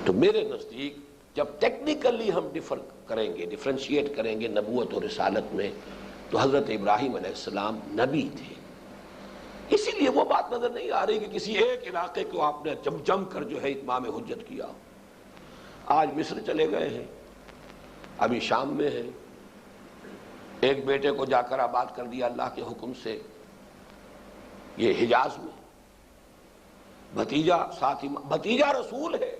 تو میرے نزدیک جب ٹیکنیکلی ہم ڈیفرینشیٹ کریں گے نبوت اور رسالت میں، تو حضرت ابراہیم علیہ السلام نبی تھے. اسی لیے وہ بات نظر نہیں آ رہی کہ کسی ایک علاقے کو آپ نے جم کر جو ہے اتمام حجت کیا. آج مصر چلے گئے ہیں، ابھی شام میں ہے، ایک بیٹے کو جا کر آباد کر دیا اللہ کے حکم سے. یہ حجاز میں بھتیجا رسول ہے،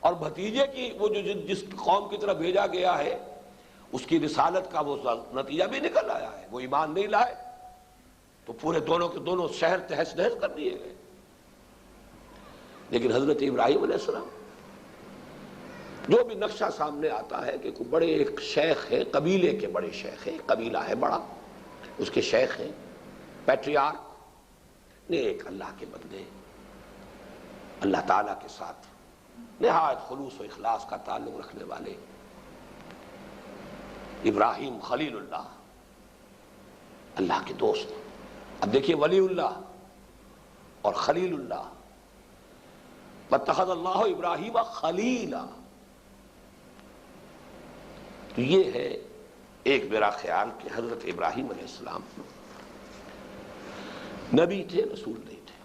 اور بھتیجے کی وہ جو جس قوم کی طرف بھیجا گیا ہے اس کی رسالت کا وہ نتیجہ بھی نکل آیا ہے. وہ ایمان نہیں لائے تو پورے دونوں کے دونوں شہر تہس نہس کر دیے گئے. لیکن حضرت ابراہیم علیہ السلام جو بھی نقشہ سامنے آتا ہے کہ کوئی بڑے ایک شیخ ہے، قبیلے کے بڑے شیخ ہیں، قبیلہ ہے بڑا، اس کے شیخ ہیں، پیٹریارک، نیک اللہ کے بندے، اللہ تعالیٰ کے ساتھ نہایت خلوص و اخلاص کا تعلق رکھنے والے ابراہیم خلیل اللہ، اللہ کے دوست. اب دیکھیے ولی اللہ اور خلیل اللہ، واتخذ اللہ ابراہیم خلیلا. تو یہ ہے ایک میرا خیال کہ حضرت ابراہیم علیہ السلام نبی تھے، رسول نہیں تھے.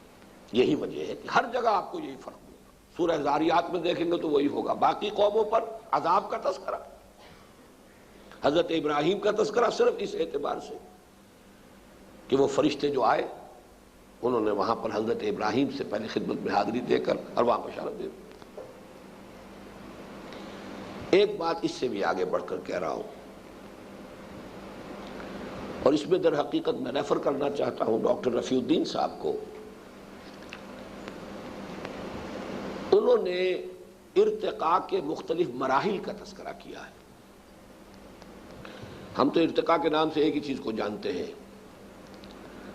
یہی وجہ ہے کہ ہر جگہ آپ کو یہی فرق ہوگا. سورہ ذاریات میں دیکھیں گے تو وہی ہوگا. باقی قوموں پر عذاب کا تذکرہ، حضرت ابراہیم کا تذکرہ صرف اس اعتبار سے کہ وہ فرشتے جو آئے انہوں نے وہاں پر حضرت ابراہیم سے پہلے خدمت میں حاضری دے کر اور وہاں بشارت دے دی. ایک بات اس سے بھی آگے بڑھ کر کہہ رہا ہوں، اور اس میں در حقیقت میں ریفر کرنا چاہتا ہوں ڈاکٹر رفیع الدین صاحب کو. انہوں نے ارتقاء کے مختلف مراحل کا تذکرہ کیا ہے. ہم تو ارتقاء کے نام سے ایک ہی چیز کو جانتے ہیں،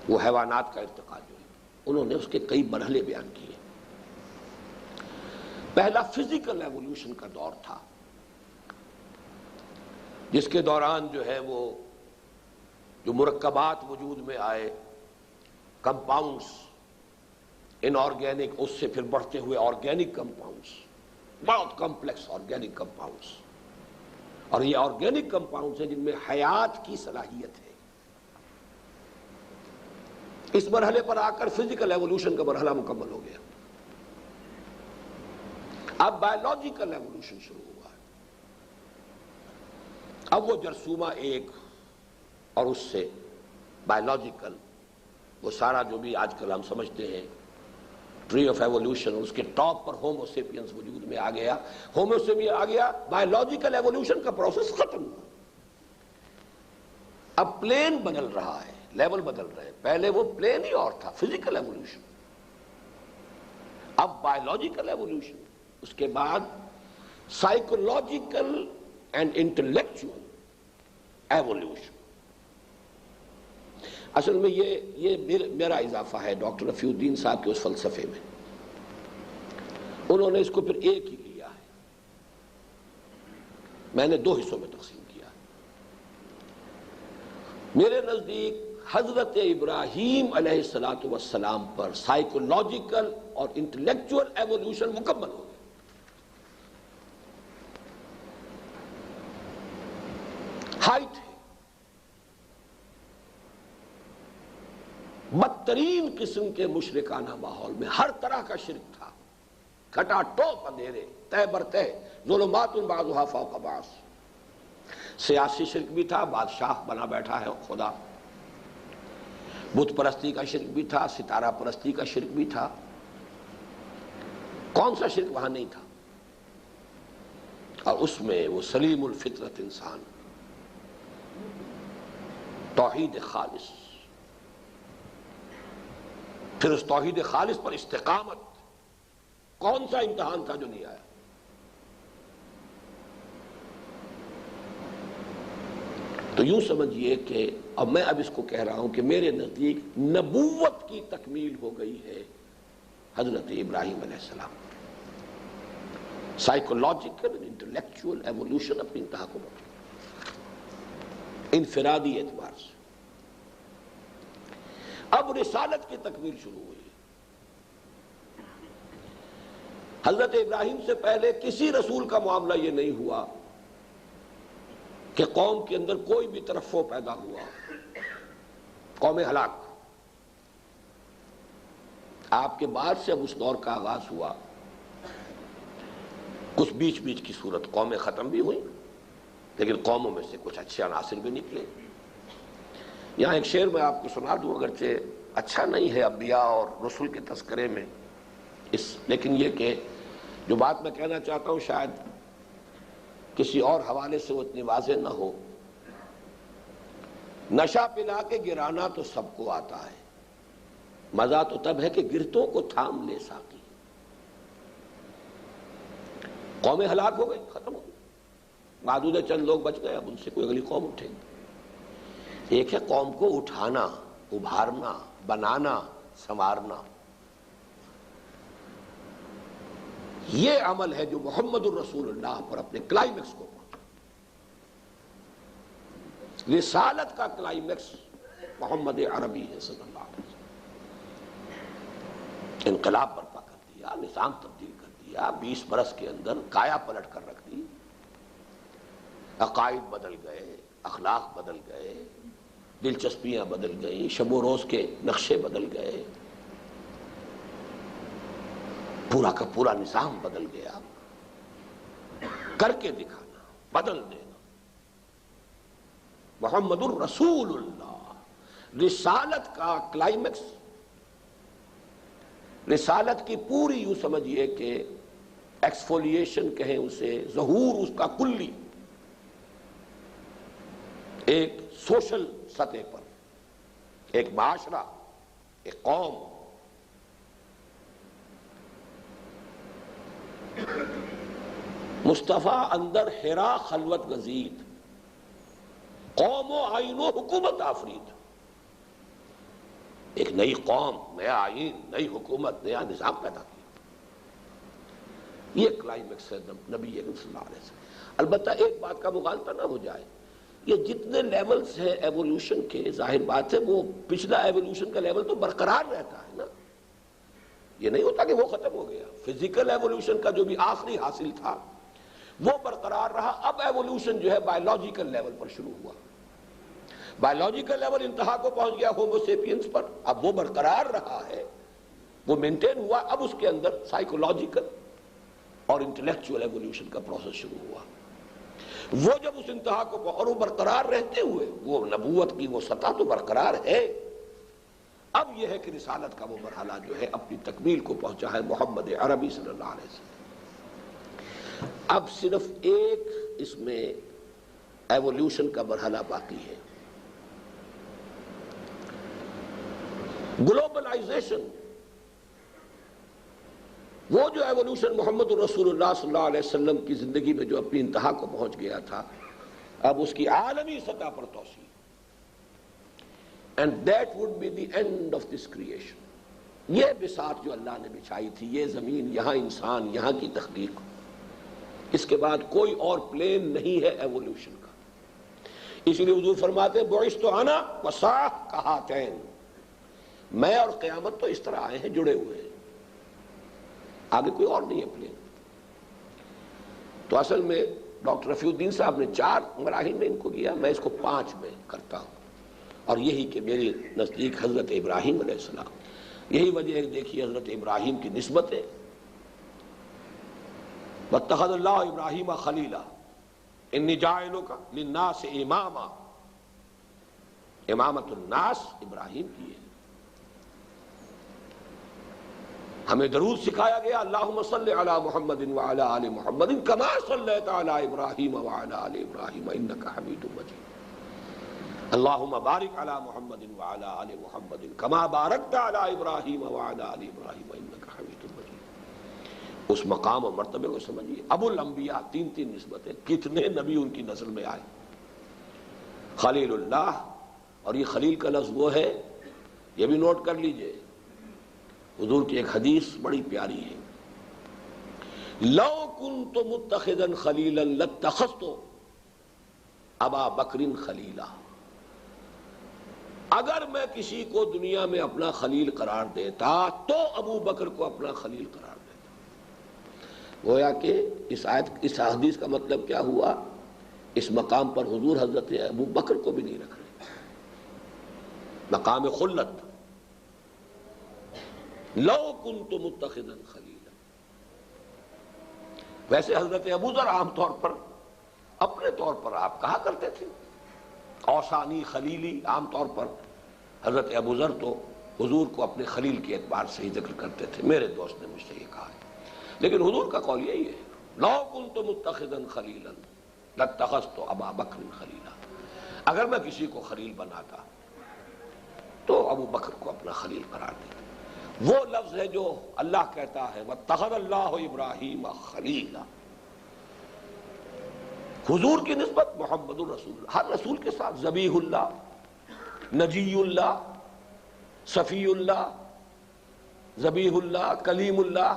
وہ حیوانات کا ارتقاء جو ہے. انہوں نے اس کے کئی مرحلے بیان کیے. پہلا فزیکل ایوولوشن کا دور تھا، جس کے دوران جو ہے وہ جو مرکبات وجود میں آئے، کمپاؤنڈز، ان آرگینک، اس سے پھر بڑھتے ہوئے آرگینک کمپاؤنڈز، بہت کمپلیکس آرگینک کمپاؤنڈز. اور یہ آرگینک کمپاؤنڈز ہیں جن میں حیات کی صلاحیت ہے. اس مرحلے پر آ کر فزیکل ایوولوشن کا مرحلہ مکمل ہو گیا. اب بایولوجیکل ایوولوشن شروع ہوا ہے. اب وہ جرثومہ ایک اور اس سے بایولوجیکل وہ سارا جو بھی آج کل ہم سمجھتے ہیں ٹری آف ایوولوشن، اس کے ٹاپ پر ہومو سیپینس وجود میں آ گیا. ہومو سیپینس آ گیا، بایولوجیکل ایوولوشن کا پروسیس ختم ہوا. اب پلین بدل رہا ہے، لیول بدل رہے ہیں. پہلے وہ پلین ہی اور تھا، فزیکل ایوولوشن. اب بایولوجیکل ایوولوشن، اس کے بعد سائیکولوجیکل اینڈ انٹلیکچوئل ایوولوشن. اصل میں یہ میرا اضافہ ہے ڈاکٹر رفیع الدین صاحب کے اس فلسفے میں. انہوں نے اس کو پھر ایک ہی لیا ہے، میں نے دو حصوں میں تقسیم کیا. میرے نزدیک حضرت ابراہیم علیہ السلام پر سائیکولوجیکل اور انٹلیکچوئل ایوولوشن مکمل ہو گیا. ہائٹ ہے، بدترین قسم کے مشرکانہ ماحول میں ہر طرح کا شرک تھا، کھٹا ٹوپ اندھیرے، تہ برتہ، ظلمات بعضها فوق بعض. سیاسی شرک بھی تھا، بادشاہ بنا بیٹھا ہے خدا. بت پرستی کا شرک بھی تھا، ستارہ پرستی کا شرک بھی تھا، کون سا شرک وہاں نہیں تھا؟ اور اس میں وہ سلیم الفطرت انسان، توحید خالص، پھر اس توحید خالص پر استقامت، کون سا امتحان تھا جو نہیں آیا؟ تو یوں سمجھیے کہ اب میں اس کو کہہ رہا ہوں کہ میرے نزدیک نبوت کی تکمیل ہو گئی ہے حضرت ابراہیم علیہ السلام، سائیکولوجیکل انٹلیکچوئل ایوولوشن اپنی انتہا کو پہنچ، انفرادی اعتبار سے اب رسالت کی تکمیل شروع ہوئی۔ حضرت ابراہیم سے پہلے کسی رسول کا معاملہ یہ نہیں ہوا کہ قوم کے اندر کوئی بھی ترفع پیدا ہوا، قوم ہلاک۔ آپ کے بعد سے اب اس دور کا آغاز ہوا، کچھ بیچ بیچ کی صورت قومیں ختم بھی ہوئیں، لیکن قوموں میں سے کچھ اچھے عناصر بھی نکلے۔ یہاں ایک شعر میں آپ کو سنا دوں، اگرچہ اچھا نہیں ہے انبیاء اور رسول کے تذکرے میں لیکن یہ کہ جو بات میں کہنا چاہتا ہوں شاید کسی اور حوالے سے وہ اتنی واضح نہ ہو۔ نشہ پلا کے گرانا تو سب کو آتا ہے، مزہ تو تب ہے کہ گرتوں کو تھام لے ساقی۔ قومیں ہلاک ہو گئی، ختم ہو گئی، معدود چند لوگ بچ گئے، اب ان سے کوئی اگلی قوم اٹھے گی۔ ایک ہے قوم کو اٹھانا، ابھارنا، بنانا، سنوارنا، یہ عمل ہے جو محمد الرسول اللہ پر اپنے کلائمیکس کو پہنچا۔ رسالت کا کلائمیکس محمد عربی ہے صلی اللہ علیہ وسلم۔ انقلاب برپا کر دیا، نظام تبدیل کر دیا، 20 برس کے اندر کایا پلٹ کر رکھ دی، عقائد بدل گئے، اخلاق بدل گئے، دلچسپیاں بدل گئیں، شب و روز کے نقشے بدل گئے، پورا کا پورا نظام بدل گیا۔ کر کے دکھانا، بدل دینا، محمد الرسول اللہ، رسالت کا کلائمیکس، رسالت کی پوری یوں سمجھیے کہ ایکسفولیشن کہیں اسے، ظہور اس کا کلی ایک سوشل سطح پر، ایک معاشرہ، ایک قوم، مصطفیٰ اندر حرا خلوت گزید، قوم و آئین و حکومت آفرید۔ ایک نئی قوم، نیا آئین، نئی حکومت، نیا نظام پیدا کیا۔ یہ کلائمیکس ہے نبی اکرم صلی اللہ علیہ وسلم۔ البتہ ایک بات کا مغالطہ نہ ہو جائے، یہ جتنے لیولز ہیں ایوولوشن کے، ظاہر بات ہے وہ پچھلا ایوولوشن کا لیول تو برقرار رہتا ہے نا، یہ نہیں ہوتا کہ وہ ختم ہو گیا۔ فزیکل ایوولوشن کا جو بھی آخری حاصل تھا وہ برقرار رہا۔ اب ایوولوشن جو ہے بائیولوجیکل لیول پر شروع ہوا، بائیولوجیکل لیول انتہا کو پہنچ گیا ہومو سیپینز پر، اب وہ برقرار رہا ہے، وہ مینٹین ہوا۔ اب اس کے اندر سائیکولوجیکل اور انٹلیکچوئل ایوولوشن کا پروسیس شروع ہوا۔ وہ جب اس انتہا کو اور وہ برقرار رہتے ہوئے وہ نبوت کی وہ سطح تو برقرار ہے۔ اب یہ ہے کہ رسالت کا وہ مرحلہ جو ہے اپنی تکمیل کو پہنچا ہے محمد عربی صلی اللہ علیہ وسلم۔ اب صرف ایک اس میں ایوولوشن کا مرحلہ باقی ہے، گلوبلائزیشن۔ وہ جو ایوولوشن محمد الرسول اللہ صلی اللہ علیہ وسلم کی زندگی میں جو اپنی انتہا کو پہنچ گیا تھا، اب اس کی عالمی سطح پر توسیع، and that would be the end of this creation۔ یہ بساط جو اللہ نے بچھائی تھی، یہ زمین، یہاں انسان، یہاں کی تخلیق، اس کے بعد کوئی اور پلین نہیں ہے ایوولوشن کا۔ اسی لیے حضور فرماتے ہیں بعثت انا وساع کہاتین، میں اور قیامت تو اس طرح آئے ہیں، جڑے ہوئے ہیں، آگے کوئی اور نہیں ہے پلین۔ تو اصل میں ڈاکٹر رفیع الدین صاحب نے 4 مراحل میں ان کو کیا، میں اس کو 5 میں کرتا ہوں، اور یہی کہ میرے نزدیک حضرت ابراہیم علیہ السلام، یہی وجہ ہے کہ دیکھیے حضرت ابراہیم کی نسبتیں، واتخذ اللہ ابراہیم خلیلا انی جاعلک للناس اماما، امامت الناس ابراہیم کی ہے۔ ہمیں درود سکھایا گیا اللہم صلی علی محمد وعلی آل محمد کما صلیت علی ابراہیم وعلی آل ابراہیم انک حمید مجید، اللہم بارک علی محمد وعلی آل محمد کما بارکت علی ابراہیم وعلی آل ابراہیم انک حمید مجید۔ اس مقام اور مرتبے کو سمجھیے۔ ابو الانبیاء، تین نسبتیں، کتنے نبی ان کی نسل میں آئے۔ خلیل اللہ، اور یہ خلیل کا لفظ وہ ہے، یہ بھی نوٹ کر لیجئے، حضور کی ایک حدیث بڑی پیاری ہے، لو کنت متخذا خلیلا لاتخذت ابا بکر خلیلا، اگر میں کسی کو دنیا میں اپنا خلیل قرار دیتا تو ابو بکر کو اپنا خلیل قرار دیتا۔ گویا کہ اس حدیث کا مطلب کیا ہوا؟ اس مقام پر حضور حضرت ابو بکر کو بھی نہیں رکھ رہے، مقام خلت، لو کنت متخذا خلیلا۔ ویسے حضرت ابوذر عام طور پر اپنے طور پر آپ کہا کرتے تھے اوصانی خلیلی، عام طور پر حضرت ابوذر تو حضور کو اپنے خلیل کے اعتبار سے ہی ذکر کرتے تھے، میرے دوست نے مجھ سے یہ کہا ہے، لیکن حضور کا قول یہی ہے، لو کنت متخذا خلیلا لاتخذت ابا بکر خلیلا، اگر میں کسی کو خلیل بناتا تو ابو بکر کو اپنا خلیل قرار دیتا۔ وہ لفظ ہے جو اللہ کہتا ہے وَاتَّخَذَ اللَّهُ إِبْرَاهِيمَ خَلِيلًا، حضور کی نسبت محمد الرسول اللہ، ہر رسول کے ساتھ ذبیح اللہ، نجی اللہ، صفی اللہ، ذبیح اللہ، کلیم اللہ،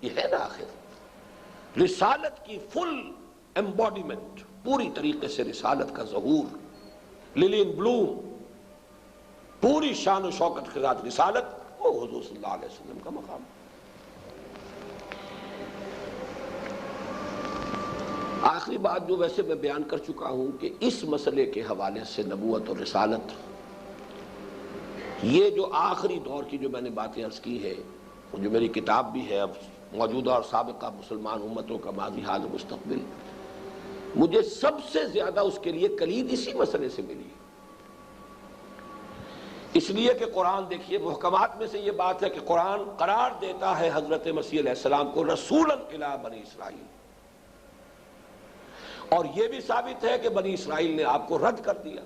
یہ ہے نا آخر رسالت کی فل ایمبوڈیمنٹ، پوری طریقے سے رسالت کا ظہور، للی ان بلوم، پوری شان و شوکت کے ساتھ رسالت، وہ حضور صلی اللہ علیہ وسلم کا مقام۔ آخری بات جو ویسے میں بیان کر چکا ہوں کہ اس مسئلے کے حوالے سے نبوت اور رسالت، یہ جو آخری دور کی جو میں نے باتیں عرض کی ہے، جو میری کتاب بھی ہے اب موجودہ اور سابقہ مسلمان امتوں کا ماضی حال و مستقبل، مجھے سب سے زیادہ اس کے لیے کلید اسی مسئلے سے ملی، اس لیے کہ قرآن دیکھیے محکمات میں سے یہ بات ہے کہ قرآن قرار دیتا ہے حضرت مسیح علیہ السلام کو رسولا الی بنی اسرائیل، اور یہ بھی ثابت ہے کہ بنی اسرائیل نے آپ کو رد کر دیا،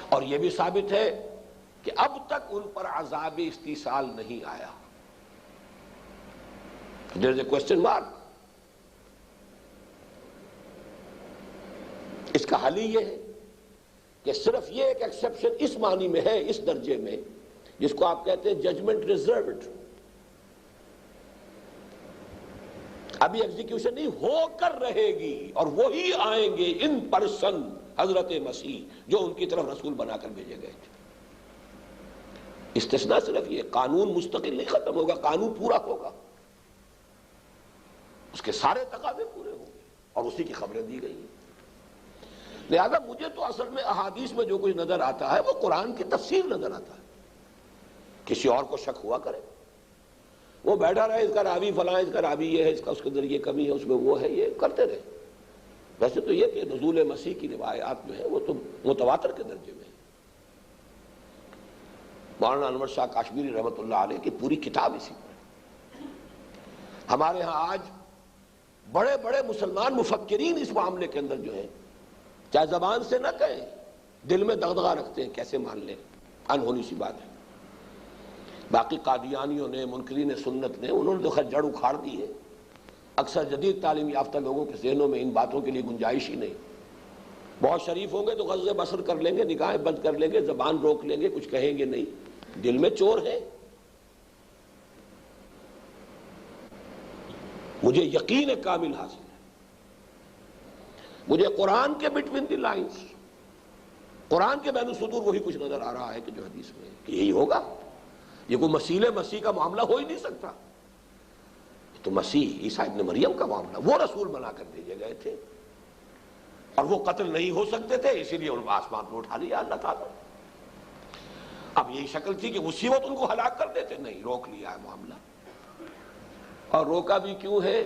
اور یہ بھی ثابت ہے کہ اب تک ان پر عذاب استیصال نہیں آیا۔ There is a question mark۔ اس کا حل یہ ہے کہ صرف یہ ایک ایکسیپشن اس معنی میں ہے، اس درجے میں، جس کو آپ کہتے ہیں ججمنٹ ریزروڈ، ابھی ایگزیکیوشن نہیں، ہو کر رہے گی، اور وہی آئیں گے ان پرسن حضرت مسیح جو ان کی طرف رسول بنا کر بھیجے گئے تھے۔ استثناء صرف یہ، قانون مستقل نہیں ختم ہوگا، قانون پورا ہوگا، اس کے سارے تقاضے پورے ہوں گے، اور اسی کی خبریں دی گئی ہیں۔ لہذا مجھے تو اصل میں احادیث میں جو کچھ نظر آتا ہے وہ قرآن کی تفسیر نظر آتا ہے۔ کسی اور کو شک ہوا کرے، وہ بیٹھا رہے اس کا راوی فلاں، اس کا راوی یہ ہے، اس کا اس کے اندر یہ کمی ہے، اس میں وہ ہے، یہ کرتے رہے۔ ویسے تو یہ کہ نزول مسیح کی روایات جو ہیں وہ تو متواتر کے درجے میں ہے۔ مولانا انور شاہ کاشمیری رحمۃ اللہ علیہ کی پوری کتاب اسی پر ہے۔ ہمارے ہاں آج بڑے بڑے مسلمان مفکرین اس معاملے کے اندر جو ہیں، چاہے زبان سے نہ کہیں، دل میں دغدغہ رکھتے ہیں کیسے مان لیں، انہونی سی بات ہے۔ باقی قادیانیوں نے، منکرین سنت نے، انہوں نے تو خیر جڑ اکھاڑ دی ہے۔ اکثر جدید تعلیم یافتہ لوگوں کے ذہنوں میں ان باتوں کے لیے گنجائش ہی نہیں۔ بہت شریف ہوں گے تو غض بصر کر لیں گے، نگاہیں بند کر لیں گے، زبان روک لیں گے، کچھ کہیں گے نہیں، دل میں چور ہے۔ مجھے یقین کامل حاصل ہے، مجھے قرآن کے بٹوین دی لائنز، قرآن کے بین الصدور وہی کچھ نظر آ رہا ہے کہ جو حدیث میں ہے کہ یہی ہوگا۔ یہ کوئی مسیح کا معاملہ ہو ہی نہیں سکتا، تو مسیح عیسیٰ ابن مریم کا معاملہ، وہ رسول بنا کر بھیجے گئے تھے، اور وہ قتل نہیں ہو سکتے تھے، اسی لیے ان کو آسمان پر اٹھا لیا اللہ تعالیٰ۔ اب یہی شکل تھی کہ اسی وقت ان کو ہلاک کر دیتے، نہیں، روک لیا ہے معاملہ۔ اور روکا بھی کیوں ہے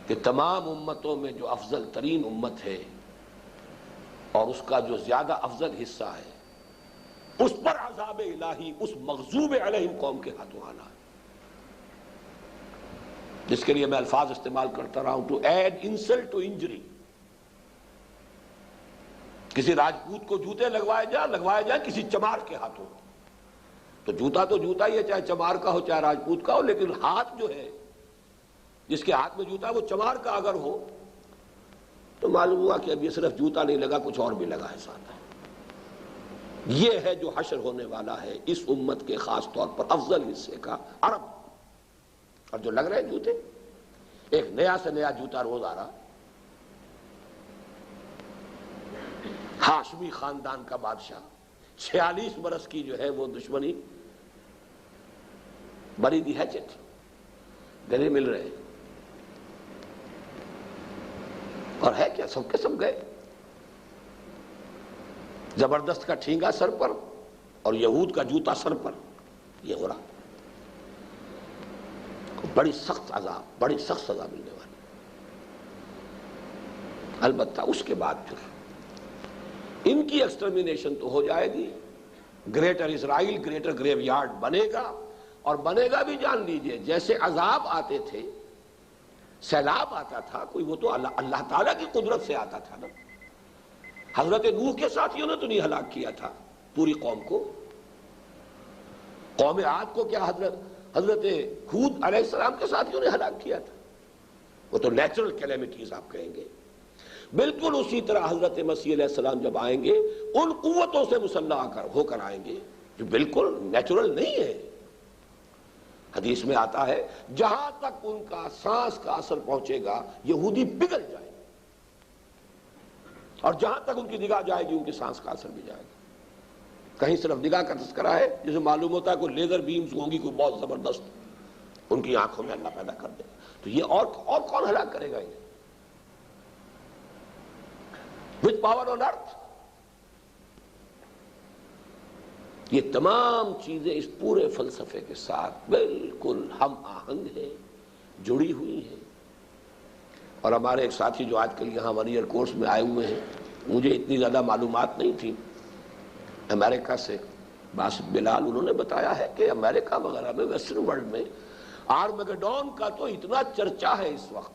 کہ تمام امتوں میں جو افضل ترین امت ہے اور اس کا جو زیادہ افضل حصہ ہے اس پر عذاب الہی اس مغضوب علیہم قوم کے ہاتھوں آنا ہے، جس کے لیے میں الفاظ استعمال کرتا رہا ہوں، to add insult to injury. کسی راجپوت کو جوتے لگوائے جائیں کسی چمار کے ہاتھوں، تو جوتا ہی ہے، چاہے چمار کا ہو چاہے راجپوت کا ہو، لیکن ہاتھ جو ہے جس کے ہاتھ میں جوتا وہ چمار کا اگر ہو تو معلوم ہوا کہ اب یہ صرف جوتا نہیں لگا، کچھ اور بھی لگا ہے ساتھ۔ یہ ہے جو حشر ہونے والا ہے اس امت کے خاص طور پر افضل حصے کا، عرب۔ اور جو لگ رہے ہیں جوتے، ایک نیا سے نیا جوتا روز آ رہا، ہاشمی خاندان کا بادشاہ، 46 برس کی جو ہے وہ دشمنی، بری دی ہیچٹ، گلے مل رہے ہیں، اور ہے کیا، سب کے سب گئے، زبردست کا ٹھینگا سر پر اور یہود کا جوتا سر پر، یہ ہو رہا، بڑی سخت عذاب، بڑی سخت سزا ملنے والی۔ البتہ اس کے بعد پھر ان کی ایکسٹرمینیشن تو ہو جائے گی، گریٹر اسرائیل، گریٹر گریو یارڈ بنے گا، اور بنے گا بھی جان لیجئے جیسے عذاب آتے تھے، سیلاب آتا تھا، کوئی وہ تو اللہ تعالیٰ کی قدرت سے آتا تھا نا۔ حضرت نوح کے ساتھیوں نے تو نہیں ہلاک کیا تھا پوری قوم کو، قوم عاد کو کیا حضرت ہود علیہ السلام کے ساتھیوں نے ہلاک کیا تھا؟ وہ تو نیچرل کیلیمٹیز آپ کہیں گے۔ بالکل اسی طرح حضرت مسیح علیہ السلام جب آئیں گے ان قوتوں سے مسلح ہو کر آئیں گے جو بالکل نیچرل نہیں ہے۔ حدیث میں آتا ہے جہاں تک ان کا سانس کا اثر پہنچے گا یہودی پگھل جائے گا، اور جہاں تک ان کی نگاہ جائے گی ان کی سانس کا اثر بھی جائے گا۔ کہیں صرف نگاہ کا تذکرہ ہے، جسے معلوم ہوتا ہے کوئی لیزر بیمز ہوں گی، کوئی بہت زبردست ان کی آنکھوں میں اللہ پیدا کر دے گا، تو یہ اور کون ہلاک کرے گا انہیں؟ وتھ پاور آن ارتھ۔ یہ تمام چیزیں اس پورے فلسفے کے ساتھ بالکل ہم آہنگ ہیں، جڑی ہوئی ہیں۔ اور ہمارے ایک ساتھی جو آج کل یہاں 1 ایئر کورس میں آئے ہوئے ہیں، مجھے اتنی زیادہ معلومات نہیں تھی، امریکہ سے باسط بلال، انہوں نے بتایا ہے کہ امریکہ وغیرہ میں، ویسٹرن ورلڈ میں آرمیگڈون کا تو اتنا چرچا ہے اس وقت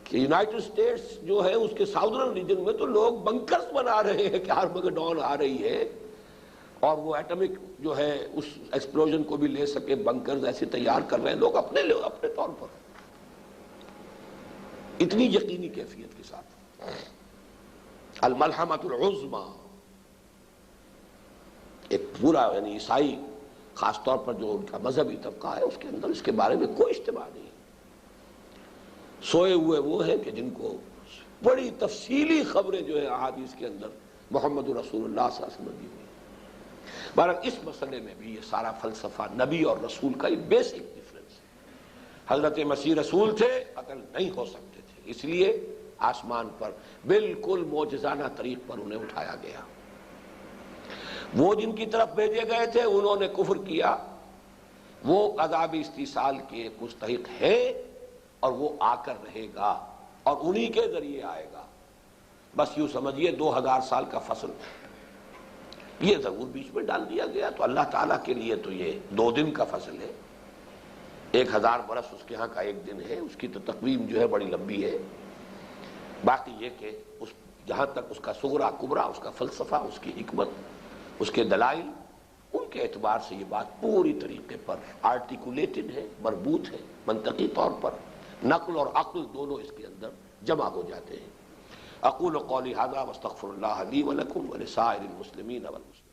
کہ یونائٹڈ اسٹیٹس جو ہے اس کے ساؤدرن ریجن میں تو لوگ بنکرز بنا رہے ہیں کہ آرمیگڈون آ رہی ہے، اور وہ ایٹمک جو ہے اس ایکسپلوژن کو بھی لے سکے، بنکرز ایسے تیار کر رہے ہیں لوگ اپنے طور پر، اتنی یقینی کیفیت کے ساتھ۔ الملحمۃ العظمیٰ، ایک پورا یعنی عیسائی خاص طور پر جو ان کا مذہبی طبقہ ہے اس کے اندر اس کے بارے میں کوئی اجتماع نہیں ہے۔ سوئے ہوئے وہ ہیں کہ جن کو بڑی تفصیلی خبریں جو ہیں احادیث کے اندر محمد رسول اللہ صلی اللہ علیہ وسلم دی ہوئی۔ بہرحال اس مسئلے میں بھی یہ سارا فلسفہ نبی اور رسول کا ایک بیسک ڈفرنس ہے۔ حضرت مسیح رسول تھے، عقل نہیں ہو سکتے تھے، اس لیے آسمان پر بالکل معجزانہ طریق پر انہیں اٹھایا گیا۔ وہ جن کی طرف بھیجے گئے تھے انہوں نے کفر کیا، وہ عذاب استیصال کے مستحق ہے، اور وہ آ کر رہے گا، اور انہی کے ذریعے آئے گا۔ بس یوں سمجھیے 2000 سال کا فصل یہ ضرور بیچ میں ڈال دیا گیا، تو اللہ تعالیٰ کے لیے تو یہ 2 دن کا فصل ہے، 1000 برس اس کے ہاں کا 1 دن ہے، اس کی تو تقویم جو ہے بڑی لمبی ہے۔ باقی یہ کہ جہاں تک اس کا صغرا کبرا، اس کا فلسفہ، اس کی حکمت، اس کے دلائل، ان کے اعتبار سے یہ بات پوری طریقے پر آرٹیکولیٹڈ ہے، مربوط ہے، منطقی طور پر نقل اور عقل دونوں اس کے اندر جمع ہو جاتے ہیں۔ اقول قولی ھذا واستغفر اللہ لی ولکم ولسائر المسلمین والمسلمات۔